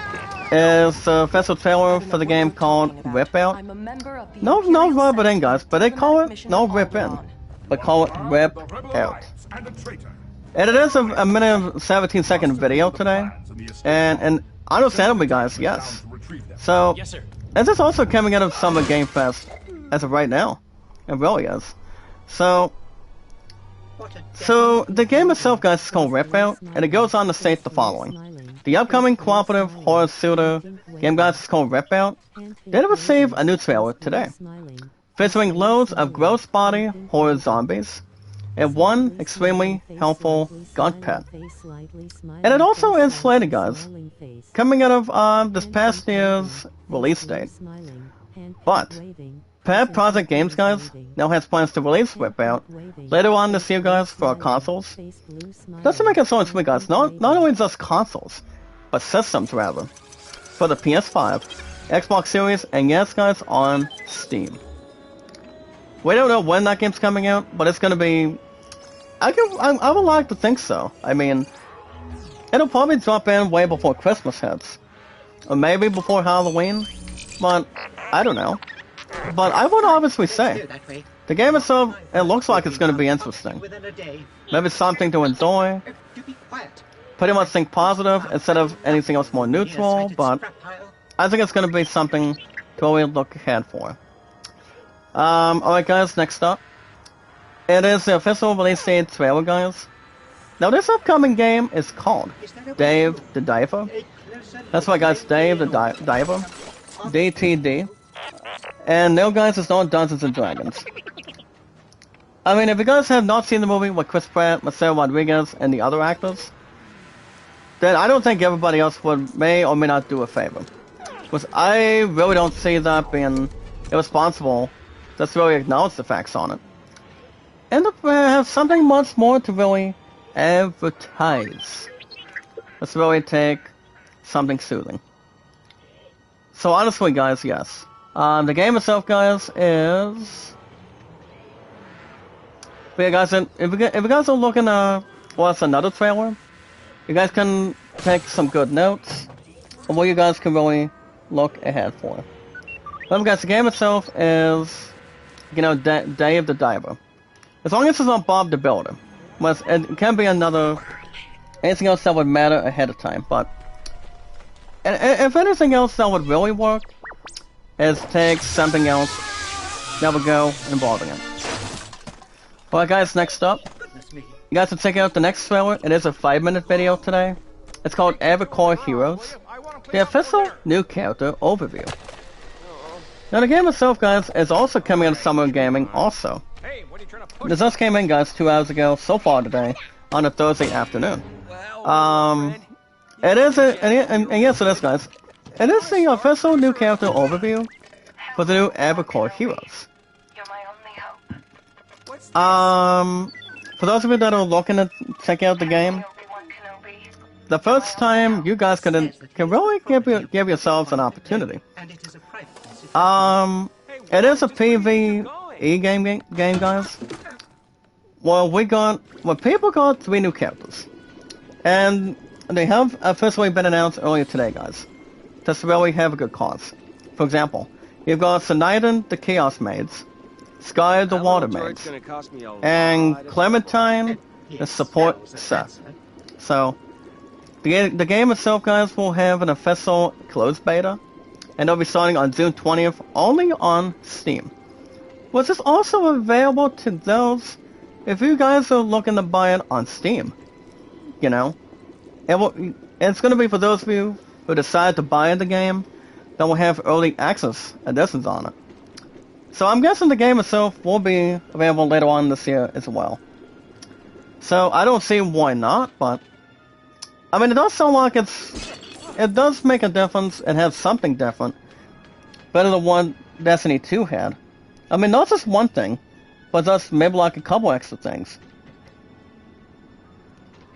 is the official trailer for the game called Rip Out. No, rub it in guys, but they call it, no rip in, but call it Rip Out. And it is a minute and 17-second video today, and understandably guys, yes. So, this is also coming out of Summer Game Fest as of right now. It really is. So the game itself, guys, is called Rip Out, and it goes on to state the following. The upcoming cooperative horror shooter game, guys, is called Rip Out. They received a new trailer today, featuring loads of gross body horror zombies, and one extremely helpful gun pet. And it also is slated, guys, coming out of this past year's release date. But Pet Project Games, guys, now has plans to release Rip Out later on this year, guys, for our consoles. Just to make it so it's sweet, guys, not only just consoles, but systems, rather, for the PS5, Xbox Series, and yes, guys, on Steam. We don't know when that game's coming out, but it's gonna be... I would like to think so. I mean, it'll probably drop in way before Christmas hits. Or maybe before Halloween, but I don't know. But I would obviously say, the game itself, it looks like it's going to be interesting. Maybe something to enjoy. Pretty much think positive instead of anything else more neutral, but I think it's going to be something to really look ahead for. Alright guys, next up. It is the official release date trailer, guys. Now this upcoming game is called Dave the Diver. That's right guys, Dave the Diver. DTD. And no guys, it's not Dungeons and Dragons. I mean, if you guys have not seen the movie with Chris Pratt, Marcelo Rodriguez, and the other actors, then I don't think everybody else may or may not do a favor. Because I really don't see that being irresponsible. Let's really acknowledge the facts on it. And have something much more to really advertise. Let's really take something soothing. So honestly, guys, yes. The game itself, guys, is... But yeah, guys, if you guys are looking to watch another trailer, you guys can take some good notes of what you guys can really look ahead for. Remember, guys, the game itself is, you know, Dave the Diver. As long as it's not Bob the Builder. It can be anything else that would matter ahead of time, but... if anything else that would really work, is take something else that would go involving it. Alright guys, next up, you guys can check out the next trailer. It is a 5-minute video today. It's called Evercore Heroes, the official new character overview. Now the game itself, guys, is also coming out of Summer Gaming also. This just came in, guys, 2 hours ago, so far today, on a Thursday afternoon. It is and yes it is, guys. It is the official new character overview for the new Evercore Heroes. For those of you that are looking to check out the game, the first time you guys can really give yourselves an opportunity. It is a PvE game, guys. Well, people got 3 new characters, and they have officially been announced earlier today, guys. Just to really have a good cause. For example, you've got Sinaiden the Chaos Maids, Sky the Water Maids, and Clementine the Support Set. So, the game itself, guys, will have an official closed beta, and it'll be starting on June 20th, only on Steam. Which is also available to those, if you guys are looking to buy it on Steam. You know? It's going to be for those of you who decide to buy the game that will have early access editions on it. So I'm guessing the game itself will be available later on this year as well. So I don't see why not, but I mean, it does sound like it does make a difference and have something different, better than what Destiny 2 had. I mean, not just one thing, but just maybe like a couple extra things.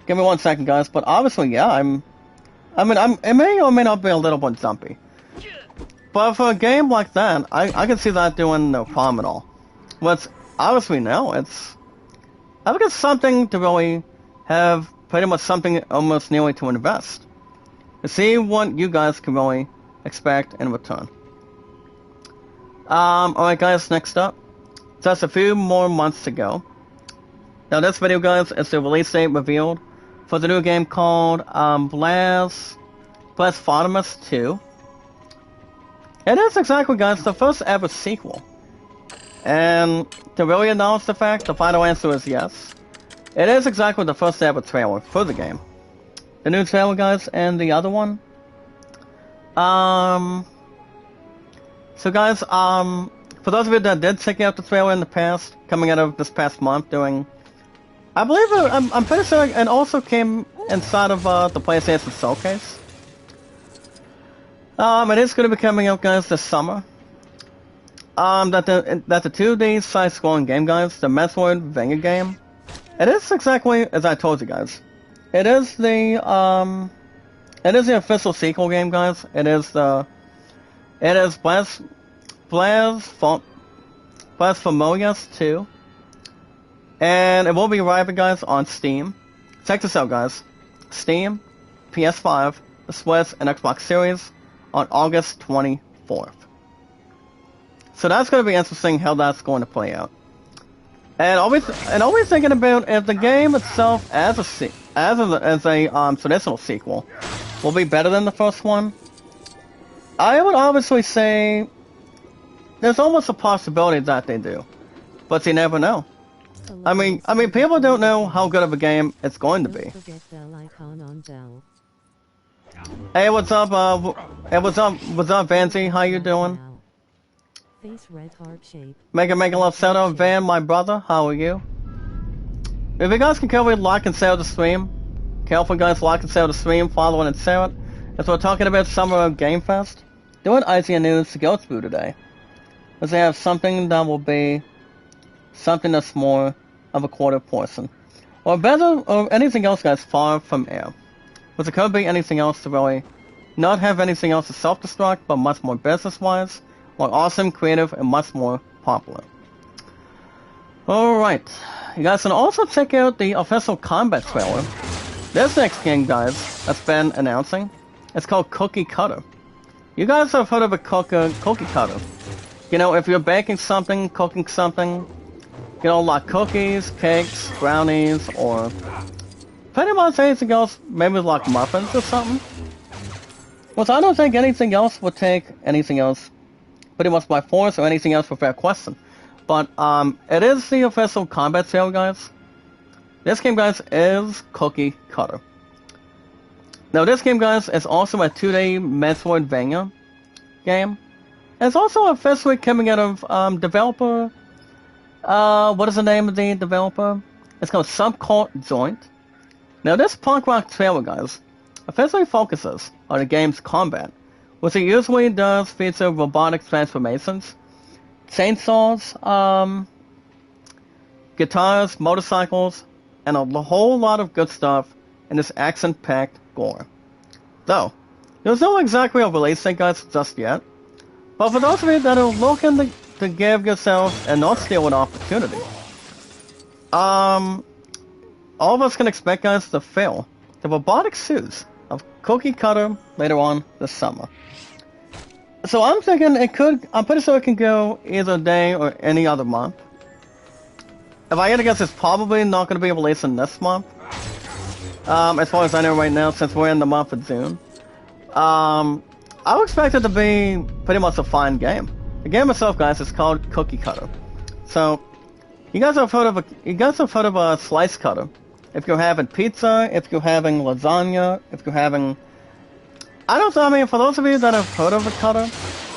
Give me 1 second, guys, but obviously, yeah, it may or may not be a little bit jumpy. But for a game like that, I can see that doing no problem at all. But Obviously, no. I think it's something to really have pretty much something almost nearly to invest. To see what you guys can really expect in return. Alright guys, next up. Just a few more months to go. Now this video, guys, is the release date revealed for the new game called Blasphemous 2. It is exactly, guys, the first ever sequel. And to really announce the fact, the final answer is yes. It is exactly the first ever trailer for the game. The new trailer, guys, and the other one. So guys, for those of you that did check out the trailer in the past, coming out of this past month, doing, I believe, I'm pretty sure it also came inside of the PlayStation Showcase. It is going to be coming out, guys, this summer. That's a 2D side-scrolling game, guys, the Metroidvania game. It is exactly as I told you guys. It is the official sequel game, guys. It is Blasphemous 2. And it will be arriving, guys, on Steam. Check this out, guys. Steam, PS5, the Switch, and Xbox Series on August 24th. So that's going to be interesting how that's going to play out. And always thinking about if the game itself as a traditional sequel will be better than the first one. I would obviously say there's almost a possibility that they do, but you never know. I mean, people don't know how good of a game it's going to be. Hey, what's up? What's up, Vanzy? How you doing? Make a love shout out, Van, my brother. How are you? If you guys can carefully like and share the stream, careful guys, like and share the stream, follow and share it. As we're talking about Summer Game Fest, doing IGN news to go through today. As they have something that will be something that's more of a quarter portion, or better, or anything else, guys, far from air. But it could be anything else to really not have anything else to self-destruct, but much more business-wise, more awesome, creative, and much more popular. Alright, you guys can also check out the official combat trailer. This next game, guys, that's been announcing. It's called Cookie Cutter. You guys have heard of a cookie cutter. You know, if you're baking something, cooking something, you know, like cookies, cakes, brownies, or pretty much anything else, maybe like muffins or something. Well, so I don't think anything else would take anything else pretty much by force or anything else without question. But it is the official combat trailer, guys. This game, guys, is Cookie Cutter. Now, this game, guys, is also a 2D Metroidvania game. It's also officially coming out of developer. What is the name of the developer? It's called Subcult Joint. Now, this punk rock trailer, guys, officially focuses on the game's combat, which it usually does feature robotic transformations, chainsaws, guitars, motorcycles, and a whole lot of good stuff in this action-packed gore. Though, there's no exactly a release date, guys, just yet. But for those of you that are looking to give yourselves a not stealing opportunity, all of us can expect, guys, to feel the robotic suits of Cookie Cutter later on this summer. So I'm thinking I'm pretty sure it can go either day or any other month. If I had to guess, it's probably not going to be released in this month. As far as I know right now, since we're in the month of June. I would expect it to be pretty much a fine game. The game itself, guys, is called Cookie Cutter. So, you guys have heard of a slice cutter. If you're having pizza, if you're having lasagna, if you're having... I mean, for those of you that have heard of a cutter,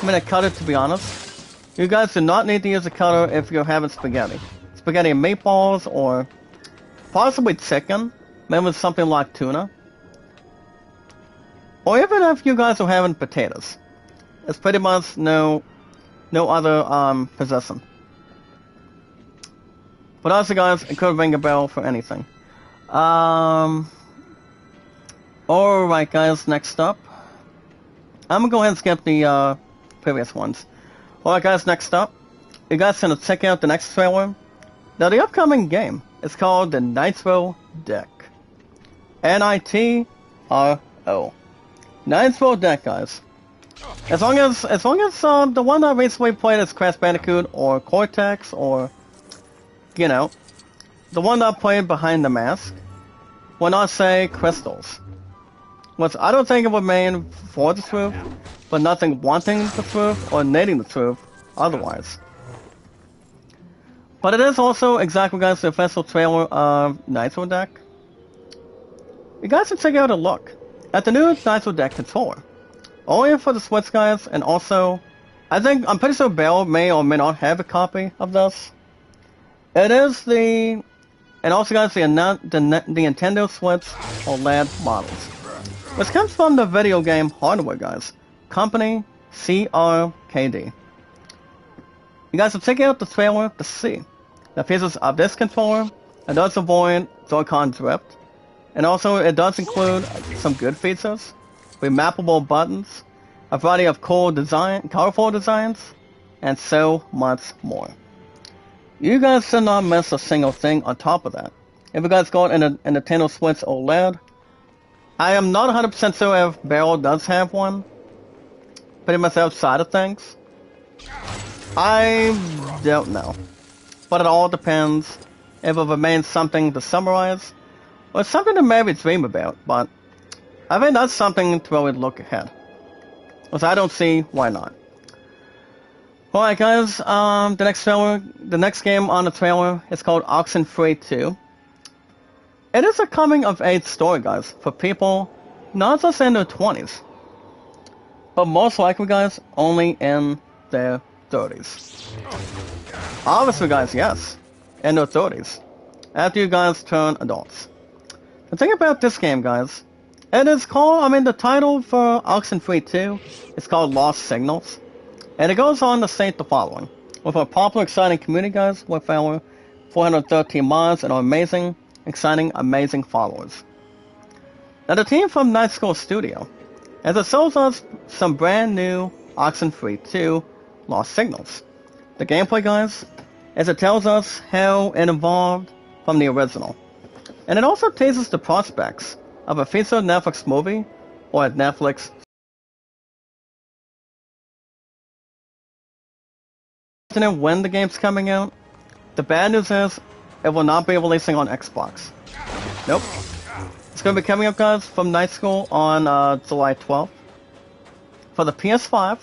a cutter, to be honest, you guys do not need to use a cutter if you're having spaghetti. Spaghetti and meatballs, or possibly chicken, maybe with something like tuna. Or even if you guys are having potatoes. It's pretty much no other possession. But also, guys, it could ring a bell for anything. Alright, guys, next up. I'm gonna go ahead and skip the previous ones. Alright, guys, next up. You guys can check out the next trailer Now the upcoming game is called the Nitro Deck. Nitro. Nitro Deck, guys. As long as the one I recently played is Crash Bandicoot or Cortex or, you know, the one that I played Behind the Mask, will not say crystals. Which I don't think it would mean for the truth, but nothing wanting the truth or needing the truth otherwise. But it is also exactly, guys, the official trailer of Nitro Deck. You guys should take out a look at the new Nitro Deck controller. Only for the Switch, guys, and also, I'm pretty sure Bell may or may not have a copy of this. It is and also, guys, the Nintendo Switch OLED models. Which comes from the video game hardware, guys. Company CRKD. You guys should check out the trailer to see the features of this controller. It does avoid Joy-Con drift. And also, it does include some good features. Remappable buttons, a variety of colorful designs, and so much more. You guys should not miss a single thing on top of that. If you guys got a Nintendo Switch OLED, I am not 100% sure if Barrel does have one. Pretty much outside of things. I don't know. But it all depends if it remains something to summarize, or something to maybe dream about, but I think that's something to really look ahead. Because I don't see why not. Alright guys, the next game on the trailer is called Oxenfree 2. It is a coming-of-age story, guys, for people not just in their 20s, but most likely, guys, only in their 30s. Obviously, guys, yes, in their 30s, after you guys turn adults. The thing about this game, guys, it is called, the title for Oxenfree 2 is called Lost Signals. And it goes on to state the following. With our popular, exciting community, guys, with our 413 mods and our amazing, exciting, amazing followers. Now, the team from Night School Studio, as it shows us some brand new Oxenfree 2 Lost Signals. The gameplay, guys, as it tells us how it evolved from the original. And it also teases the prospects of a featured Netflix movie or a Netflix when the game's coming out. The bad news is it will not be releasing on Xbox. Nope. It's going to be coming up, guys, from Night School on July 12th. For the PS5,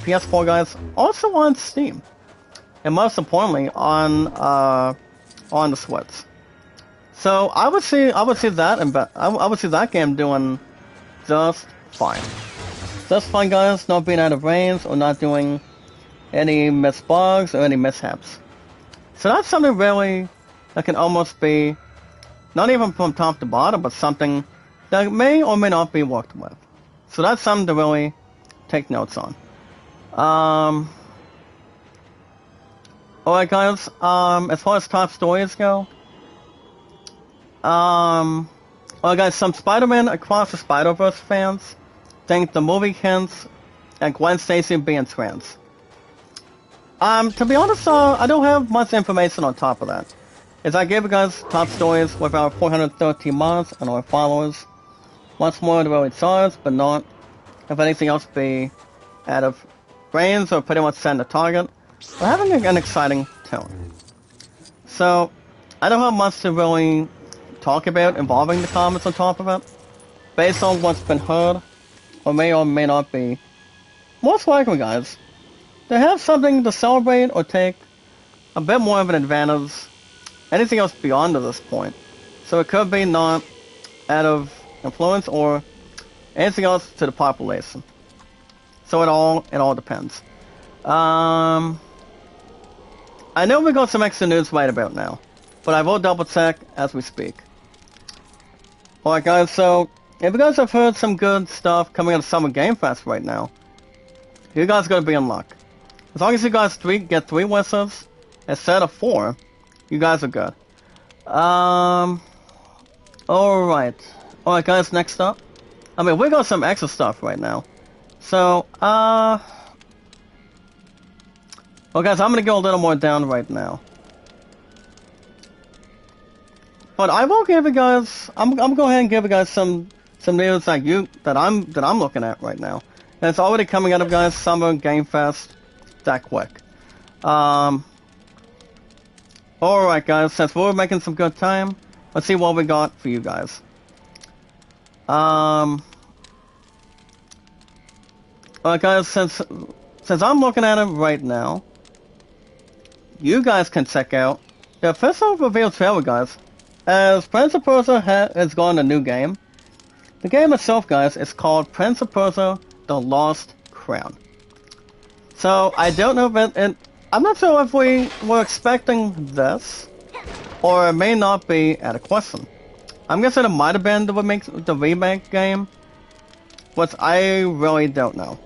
PS4, guys, also on Steam. And most importantly, on the Switch. So I would see that, and I would see that game doing just fine. Just fine, guys. Not being out of range or not doing any missed bugs or any mishaps. So that's something really that can almost be not even from top to bottom, but something that may or may not be worked with. So that's something to really take notes on. Alright, guys. As far as top stories go. Well, guys, some Spider-Man Across the Spider-Verse fans think the movie hints at Gwen Stacy being trans. To be honest, I don't have much information on top of that. As I gave you guys top stories with our 413 mods and our followers. Much more to really charge, but not, if anything else, be out of brains or pretty much send a target. We're having an exciting tone. So, I don't have much to really talk about involving the comments on top of it. Based on what's been heard, or may not be. Most likely, guys, to have something to celebrate or take a bit more of an advantage, anything else beyond to this point. So it could be not out of influence or anything else to the population. So it all depends. I know we got some extra news right about now, but I will double check as we speak. Alright guys, so if you guys have heard some good stuff coming out of Summer Game Fest right now, you guys are going to be in luck. As long as you guys get 3 whistles instead of 4, you guys are good. Alright guys, next up. We got some extra stuff right now. So, well guys, I'm going to go a little more down right now. But I will give you guys. I'm gonna go ahead and give you guys some news that I'm looking at right now. And it's already coming out of guys Summer Game Fest that quick. Alright guys, since we're making some good time, let's see what we got for you guys. Alright guys, since I'm looking at it right now, you guys can check out the official reveal trailer, guys. As Prince of Persia has gone a new game. The game itself, guys, is called Prince of Persia: The Lost Crown. So I don't know if I'm not sure if we were expecting this, or it may not be at a question. I'm guessing it might have been the remake game, which I really don't know.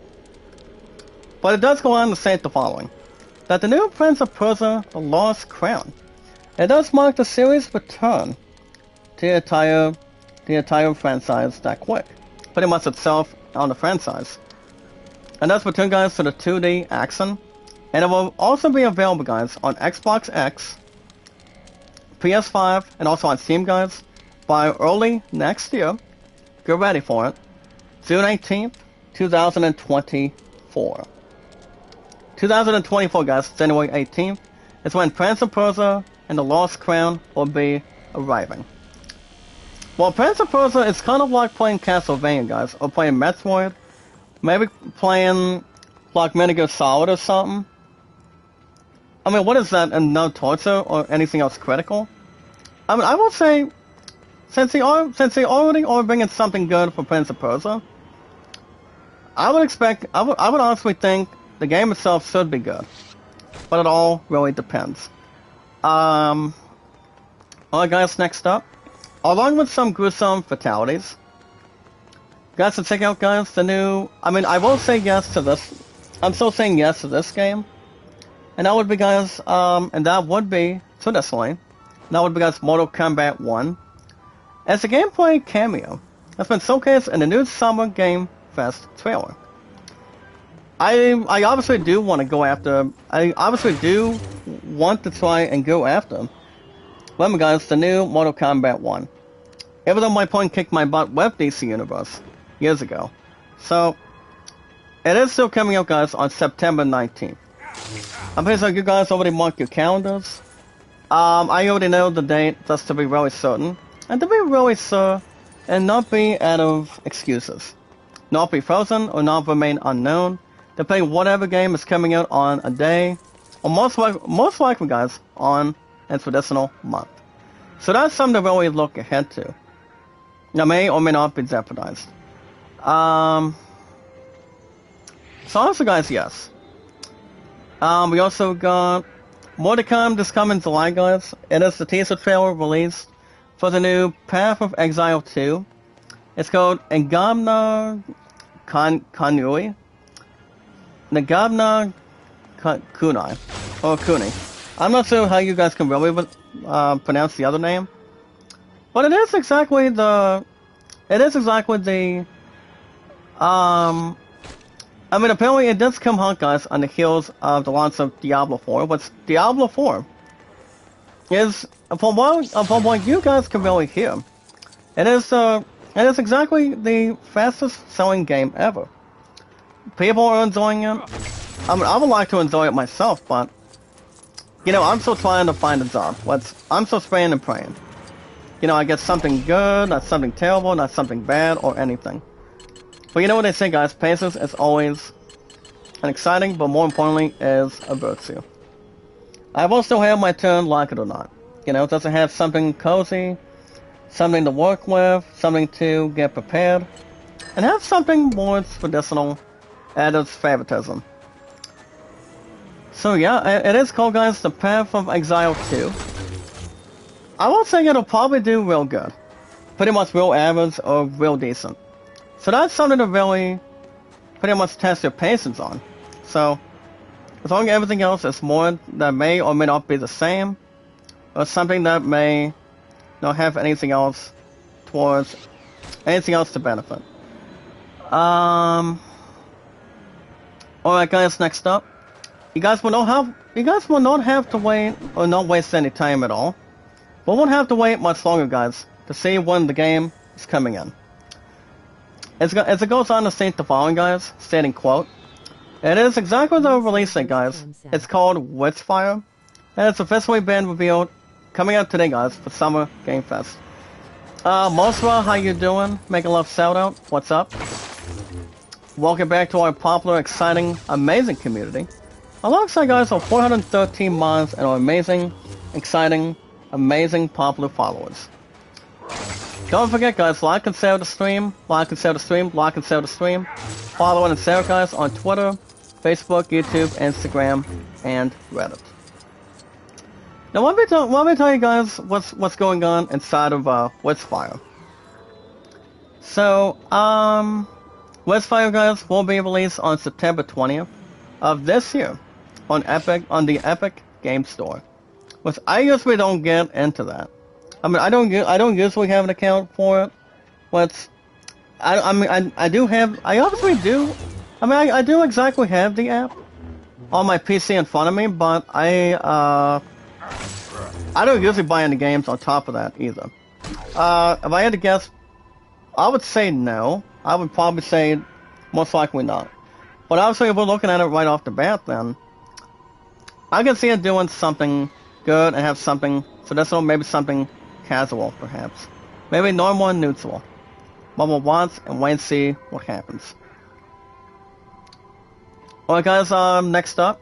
But it does go on to say the following: that the new Prince of Persia: The Lost Crown, it does mark the series' return to the entire franchise that quick. Pretty much itself on the franchise. And that's return, guys, to the 2D action. And it will also be available, guys, on Xbox X, PS5, and also on Steam, guys, by early next year. Get ready for it. June 18th, 2024. 2024, guys, January 18th, is when Prince of Persia and the Lost Crown will be arriving. Well, Prince of Persia is kind of like playing Castlevania, guys, or playing Metroid, maybe playing like Metal Gear Solid or something. I mean, what is that, and no torture or anything else critical? I mean, I will say, since they already are bringing something good for Prince of Persia, I would honestly think the game itself should be good. But it all really depends. Alright guys, next up, along with some gruesome fatalities, guys, to check out, guys, the new, I will say yes to this, I'm still saying yes to this game, and that would be, guys, traditionally, that would be, guys, Mortal Kombat 1, as a gameplay cameo that's been showcased in the new Summer Game Fest trailer. I obviously do want to go after, I obviously do want to try and go after, remember guys, the new Mortal Kombat 1. Even though my point kicked my butt with DC Universe years ago. So, it is still coming out, guys, on September 19th. I'm pretty sure you guys already marked your calendars. I already know the date, just to be really certain. And to be really sure, and not be out of excuses. Not be frozen, or not remain unknown, depending whatever game is coming out on a day, or most likely, guys, on a traditional month. So that's something to really look ahead to. That may or may not be jeopardized. So also, guys, yes. We also got more to come this coming July, guys. It is the teaser trailer released for the new Path of Exile 2. It's called Nagabna Kanui. Nagabna Kunai. Or Kuni. I'm not sure how you guys can really pronounce the other name. But it is exactly the... apparently it does come out, guys, on the heels of the launch of Diablo 4. But Diablo 4 is, from what you guys can really hear, it is exactly the fastest selling game ever. People are enjoying it. I would like to enjoy it myself, but, I'm still trying to find a job. I'm still praying and praying. I get something good, not something terrible, not something bad, or anything. But you know what they say, guys, patience is always an exciting, but more importantly, is a virtue. I will still have my turn, like it or not. Does it have something cozy, something to work with, something to get prepared, and have something more traditional at its favoritism. So yeah, it is called, guys, the Path of Exile 2. I won't say it'll probably do real good. Pretty much real average or real decent. So that's something to really pretty much test your patience on. So, as long as everything else is more that may or may not be the same, or something that may not have anything else to benefit. Alright guys, next up. You guys will not have to wait or not waste any time at all. We won't have to wait much longer, guys, to see when the game is coming in. As it goes on to state the following, guys, stating, quote, "It is exactly the release date, guys. It's called Witchfire, and it's officially been revealed, coming out today, guys, for Summer Game Fest." Mosra, how you doing? Make a love shout out. What's up? Welcome back to our popular, exciting, amazing community. Alongside, guys, our 413 mods and our amazing, exciting, amazing, popular followers. Don't forget, guys, like and share the stream, like and share the stream, like and share the stream. Follow and share, guys, on Twitter, Facebook, YouTube, Instagram, and Reddit. Now, let me tell you guys what's going on inside of Witchfire. So, Witchfire, guys, will be released on September 20th of this year on the Epic Game Store. Which I usually don't get into that. I mean, I don't usually have an account for it. But I obviously do. I mean, I do exactly have the app on my PC in front of me, but I don't usually buy any games on top of that either. If I had to guess, I would say no. I would probably say most likely not. But obviously, if we're looking at it right off the bat, then I can see it doing something good and have something traditional, maybe something casual, perhaps. Maybe normal and neutral. But we'll watch and wait and see what happens. Alright, guys, next up,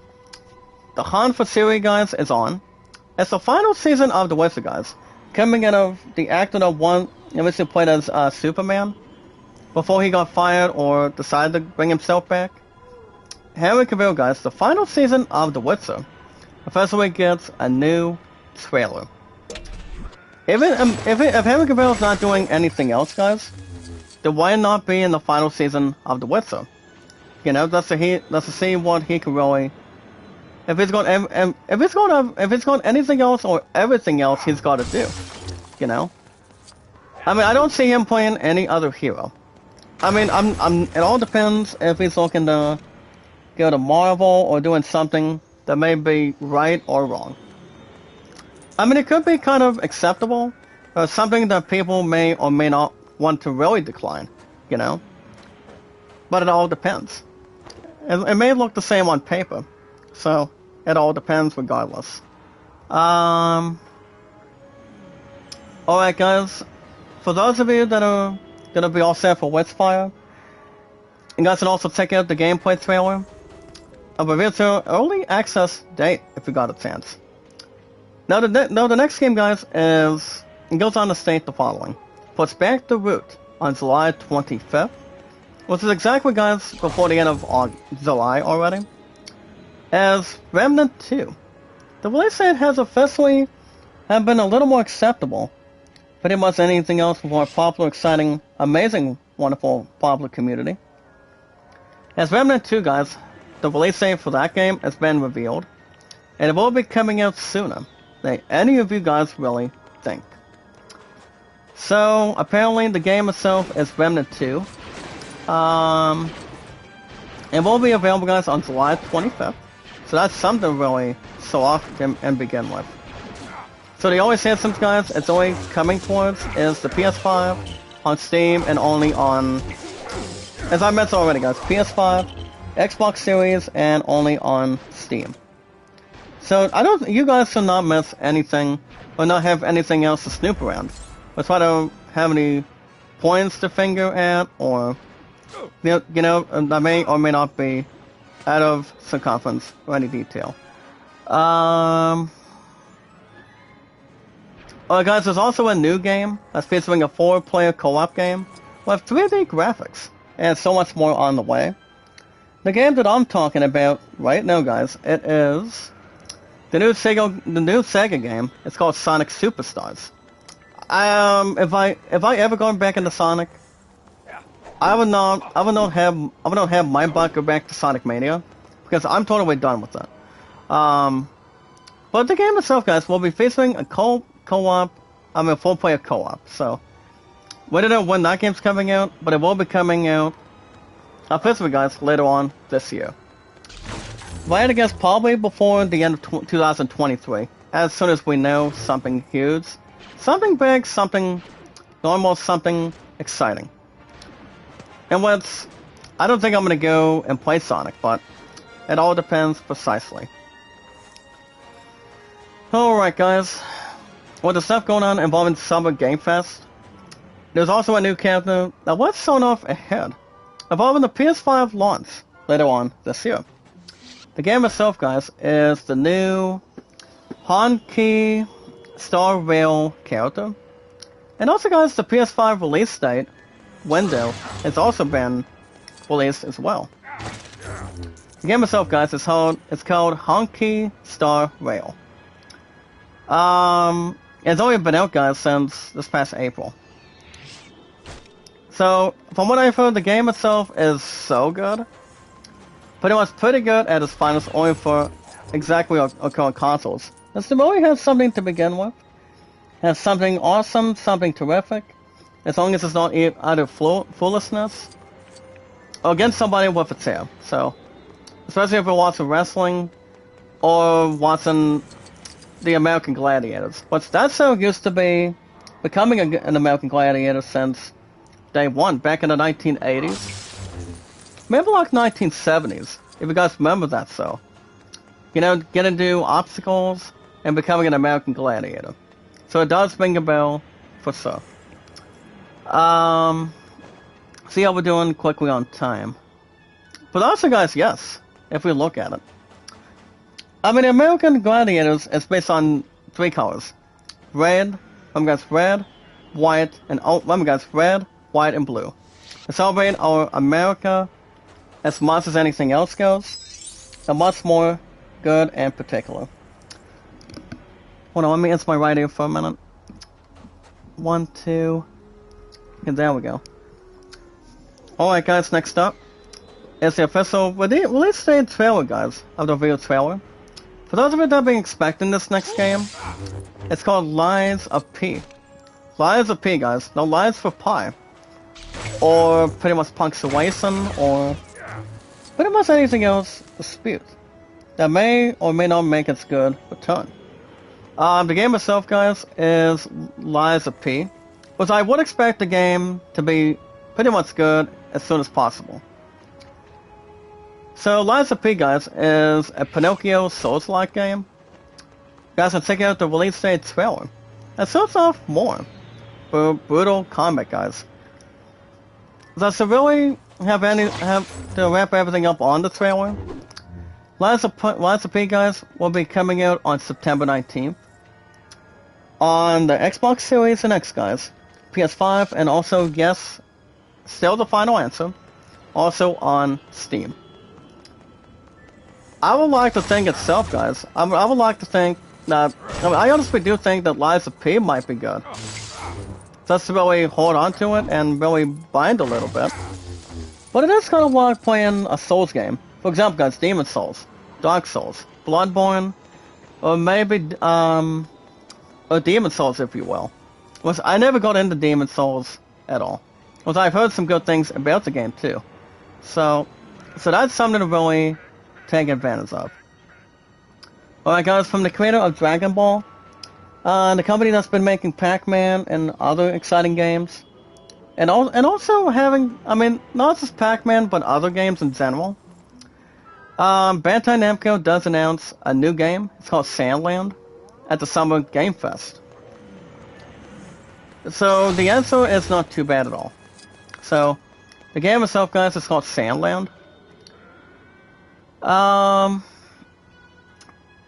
the hunt for Siri, guys, is on. It's the final season of The Witcher, guys, coming out of the actor that originally played as Superman before he got fired or decided to bring himself back. Henry Cavill, guys, the final season of The Witcher officially gets a new trailer. If Henry Cavill is not doing anything else, guys, then why not be in the final season of The Witcher? You know, that's to see what he can really. If he's got anything else or everything else he's got to do, you know. I mean, I don't see him playing any other hero. I mean, it all depends if he's looking to go to Marvel or doing something that may be right or wrong. I mean, it could be kind of acceptable, or something that people may or may not want to really decline, you know? But it all depends. It may look the same on paper, so it all depends regardless. Alright, guys, for those of you that are gonna be all set for Witchfire, you guys can also check out the gameplay trailer of a virtual early access date if you got a chance. Now the next game, guys, it goes on to state the following. Puts back the root on July 25th, which is exactly, guys, before the end of July already, as Remnant 2. The release date has officially been a little more acceptable, pretty much anything else from our popular, exciting, amazing, wonderful, popular community. As Remnant 2, guys, the release date for that game has been revealed, and it will be coming out sooner than any of you guys really think. So, apparently the game itself is Remnant 2. It will be available, guys, on July 25th. So that's something to really show off and begin with. So the only systems, guys, it's only coming towards is the PS5, on Steam, and only on, as I mentioned already, guys, PS5, Xbox Series, and only on Steam. So you guys should not miss anything, or not have anything else to snoop around. Or try to have any points to finger at, or, you know, that may or may not be out of circumference or any detail. Alright, guys, there's also a new game that's featuring a 4-player co-op game with 3D graphics, and so much more on the way. The game that I'm talking about right now, guys, it is the new Sega game. It's called Sonic Superstars. If I ever go back into Sonic, I would not have my butt go back to Sonic Mania, because I'm totally done with that. But the game itself, guys, will be featuring a co-op, a 4-player co-op. So we don't know when that game's coming out, but it will be coming out officially, guys, later on this year. If I had to guess, probably before the end of 2023, as soon as we know something huge something big, something normal, something exciting. And I don't think I'm going to go and play Sonic, but it all depends precisely. Alright guys, with the stuff going on involving Summer Game Fest, there's also a new character that was shown off ahead, involving the PS5 launch later on this year. The game itself, guys, is the new Honky Star Rail character. And also, guys, the PS5 release date window has also been released as well. The game itself, guys, it's called Honky Star Rail. It's only been out, guys, since this past April. So, from what I've heard, the game itself is so good. Pretty good at its finest, only for exactly our current consoles. Does the really have something to begin with? Has something awesome, something terrific, as long as it's not either foolishness or against somebody with its hair. So, especially if you're watching wrestling or watching the American Gladiators. But that show used to be becoming an American Gladiator since day one, back in the 1980s. Maybe like 1970s, if you guys remember that show. You know, getting to do obstacles and becoming an American Gladiator. So it does ring a bell for sure. See how we're doing quickly on time. But also, guys, yes, if we look at it. I mean, American Gladiators is based on 3 colors. Red, red, white, and red, white, and blue. To celebrate our America as much as anything else goes, and much more good and particular. Hold on, let me answer my right ear for a minute. 1, 2, and there we go. Alright guys, next up is the official release date trailer, guys, of the video trailer. For those of you that have been expecting this next game, it's called Lies of P. Lies of P, guys. No lies for pi. Or pretty much punctuation, or pretty much anything else dispute that may or may not make its good return. The game itself, guys, is Lies of P, which I would expect the game to be pretty much good as soon as possible. So, Lies of P, guys, is a Pinocchio Souls-like game. Guys, can check out the release date trailer. It starts off more for brutal combat, guys. Does it really have to wrap everything up on the trailer? Lies of P, guys, will be coming out on September 19th. On the Xbox Series and X, guys. PS5, and also, yes, still the final answer, also on Steam. I would like to think itself, guys. I would like to think that, I honestly do think that Lies of P might be good. Just to really hold on to it and really bind a little bit. But it is kind of like playing a Souls game. For example, guys, Demon Souls, Dark Souls, Bloodborne, or maybe, or Demon Souls, if you will. Which I never got into Demon Souls at all. Which I've heard some good things about the game too. So that's something to really take advantage of. Alright guys, from the creator of Dragon Ball, the company that's been making Pac-Man and other exciting games, and also having, I mean, not just Pac-Man, but other games in general. Bandai Namco does announce a new game. It's called Sandland at the Summer Game Fest. So the answer is not too bad at all. So the game itself, guys, is called Sandland.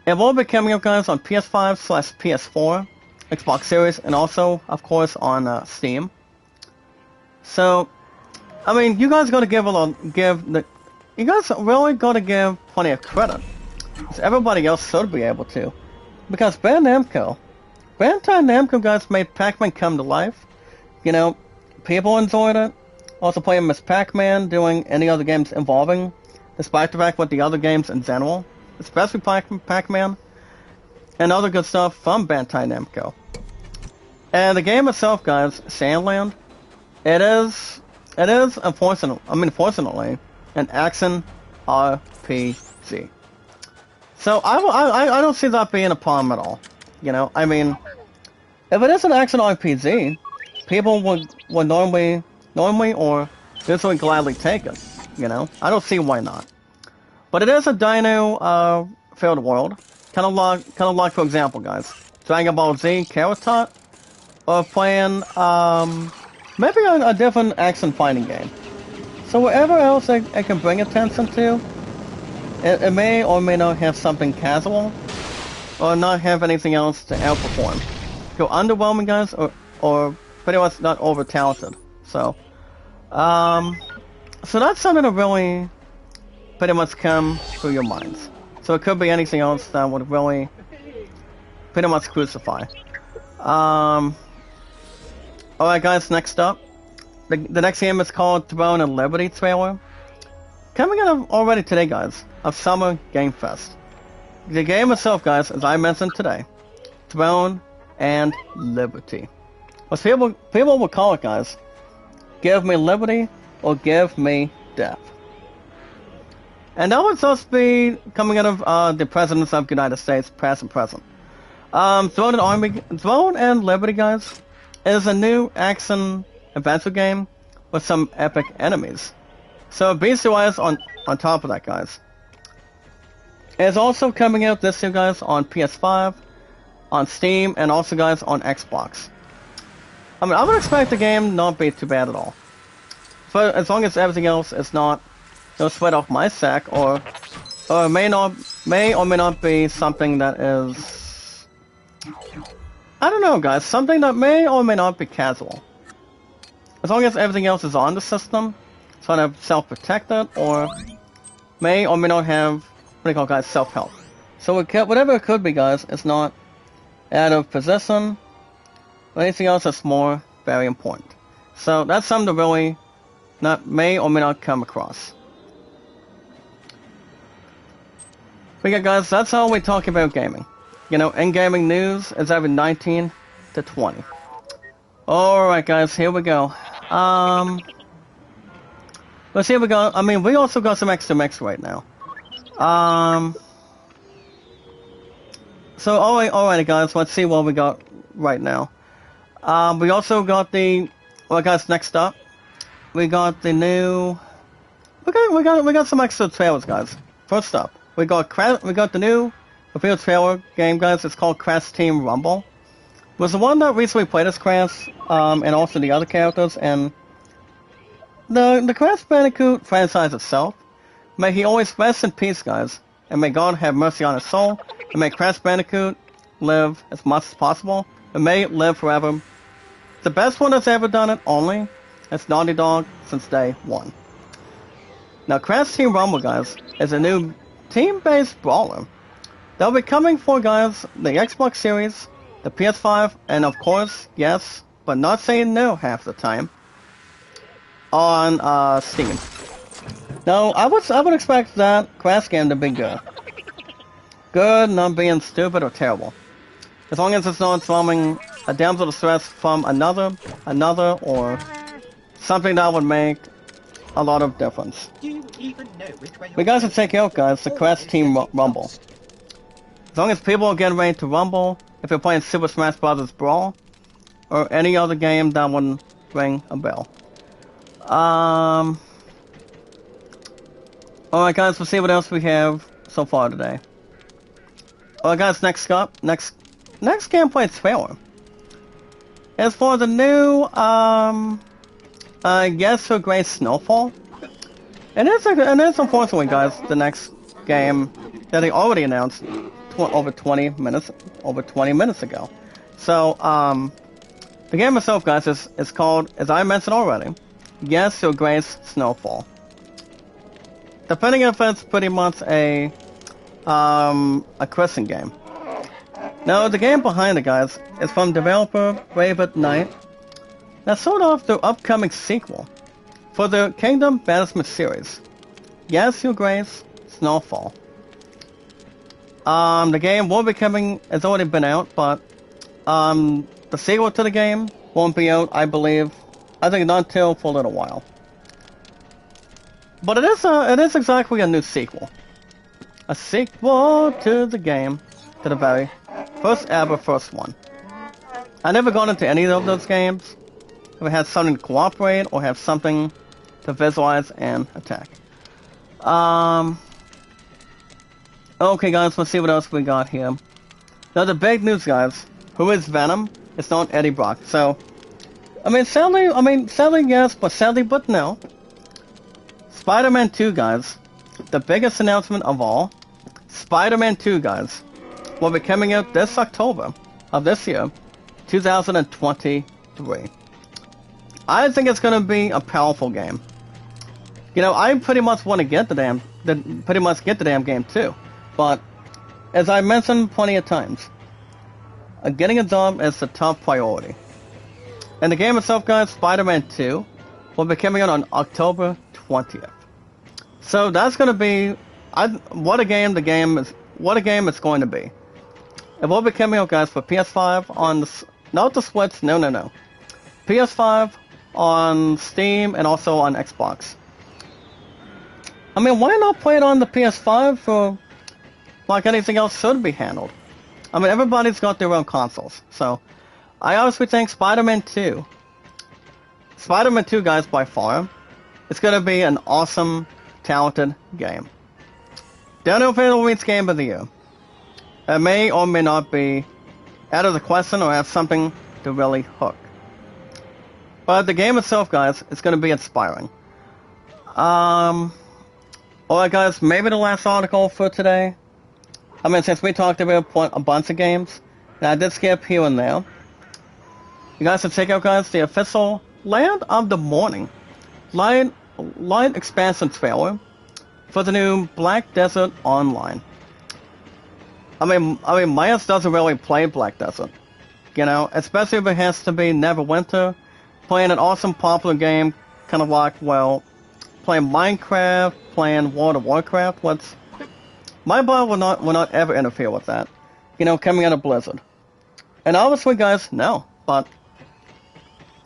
It will be coming up, guys, on PS5/PS4, Xbox Series, and also, of course, on Steam. So, I mean, you guys gotta you guys really gotta give plenty of credit, because everybody else should be able to, because Bandai Namco, guys, made Pac-Man come to life. You know, people enjoyed it. Also playing Miss Pac-Man, doing any other games involving, despite the fact with the other games in general, especially Pac-Man, and other good stuff from Bandai Namco. And the game itself, guys, Sandland, it is unfortunately, an action RPG. So I don't see that being a problem at all. You know, I mean, If it is an action RPG, people would normally or usually gladly take it. You know, I don't see why not. But it is a dino filled world, kind of like for example, guys, Dragon Ball Z Carrot or playing maybe a different action fighting game. So whatever else it can bring attention to, it may or may not have something casual, or not have anything else to outperform. Go underwhelming, guys, or pretty much not over talented. So that's something to really pretty much come through your minds. So it could be anything else that would really pretty much crucify. Alright, guys, next up. The next game is called Throne and Liberty trailer. Coming out already today, guys, of Summer Game Fest. The game itself, guys, as I mentioned today, Throne and Liberty. What people will call it, guys, give me liberty or give me death. And that would just be coming out of the presidents of the United States, past and present. Throne and Liberty, guys, is a new action adventure game with some epic enemies. So beastie-wise on top of that, guys. It's also coming out this year, guys, on PS5, on Steam, and also, guys, on Xbox. I mean, I would expect the game not be too bad at all. But as long as everything else is not, sweat off my sack, or may or may not be something that is, I don't know, guys, something that may or may not be casual. As long as everything else is on the system, sort of self-protected, or may not have, what do you call, guys, self-help. So whatever it could be, guys, it's not out of position, or anything else that's more very important. So that's something to really may or may not come across. But yeah, guys, that's how we talk about gaming. You know, in gaming news is every 19 to 20. Alright, guys, here we go. Let's see, we also got some extra mix right now. So, alright, guys, let's see what we got right now. We also got guys, next up, we got the new, we got some extra trailers, guys. First up, we got the new official trailer game, guys. It's called Crash Team Rumble. It was the one that recently played as Crash, and also the other characters, and the Crash Bandicoot franchise itself. May he always rest in peace, guys, and may God have mercy on his soul, and may Crash Bandicoot live as much as possible, and may it live forever. The best one that's ever done it, only, it's Naughty Dog since day one. Now, Crash Team Rumble, guys, is a new team-based brawler. They'll be coming for, guys, the Xbox Series, the PS5, and of course, yes, but not saying no half the time, on Steam. Now, I would expect that Crash game to be good. Good, not being stupid or terrible. As long as it's not throwing a damsel distress from another, or something that would make a lot of difference. We guys to check out, guys, the Crash Team Rumble. As long as people are getting ready to rumble, if you're playing Super Smash Bros. Brawl, or any other game that would ring a bell. Alright, guys, let's see what else we have so far today. Alright, guys, next gameplay trailer is for the new, Yes for Great Snowfall. And it's unfortunately, guys, the next game that they already announced over 20 minutes ago. So, the game itself, guys, is called, as I mentioned already, Yes Your Grace Snowfall. Depending if it's pretty much a Christian game. Now, the game behind it, guys, is from developer Brave at Night. That's sort of the upcoming sequel for the Kingdom Banishment series. Yes Your Grace Snowfall. The game will be coming, it's already been out, but the sequel to the game won't be out, I believe, I think not until for a little while. But it is exactly a new sequel. A sequel to the game, to the very first one. I never got into any of those games. If it had something to cooperate or have something to visualize and attack. Okay, guys, let's see what else we got here. Now, the big news, guys. Who is Venom? It's not Eddie Brock. So, sadly, yes, but sadly, but no. Spider-Man 2, guys. The biggest announcement of all. Spider-Man 2, guys, will be coming out this October of this year, 2023. I think it's going to be a powerful game. You know, I pretty much want to get the damn game too. But, as I mentioned plenty of times, getting a job is the top priority. And the game itself, guys, Spider-Man 2, will be coming out on October 20th. So that's going to be, what a game it's going to be. It will be coming out, guys, for PS5 on not the Switch, no. PS5 on Steam and also on Xbox. Why not play it on the PS5 for like anything else should be handled? Everybody's got their own consoles, so I honestly think Spider-Man 2, guys, by far, it's gonna be an awesome, talented game. Don't know if it'll reach Game of the Year. It may or may not be out of the question or have something to really hook. But the game itself, guys, is gonna be inspiring. Alright, guys, maybe the last article for today. Since we talked about a bunch of games, and I did skip here and there, you guys should check out, guys, the official Land of the Morning light expansion trailer for the new Black Desert Online. Myers doesn't really play Black Desert, you know, especially if it has to be Neverwinter, playing an awesome popular game, kind of like, well, playing Minecraft, playing World of Warcraft. My bot will not ever interfere with that. You know, coming out of Blizzard. And obviously, guys, no. But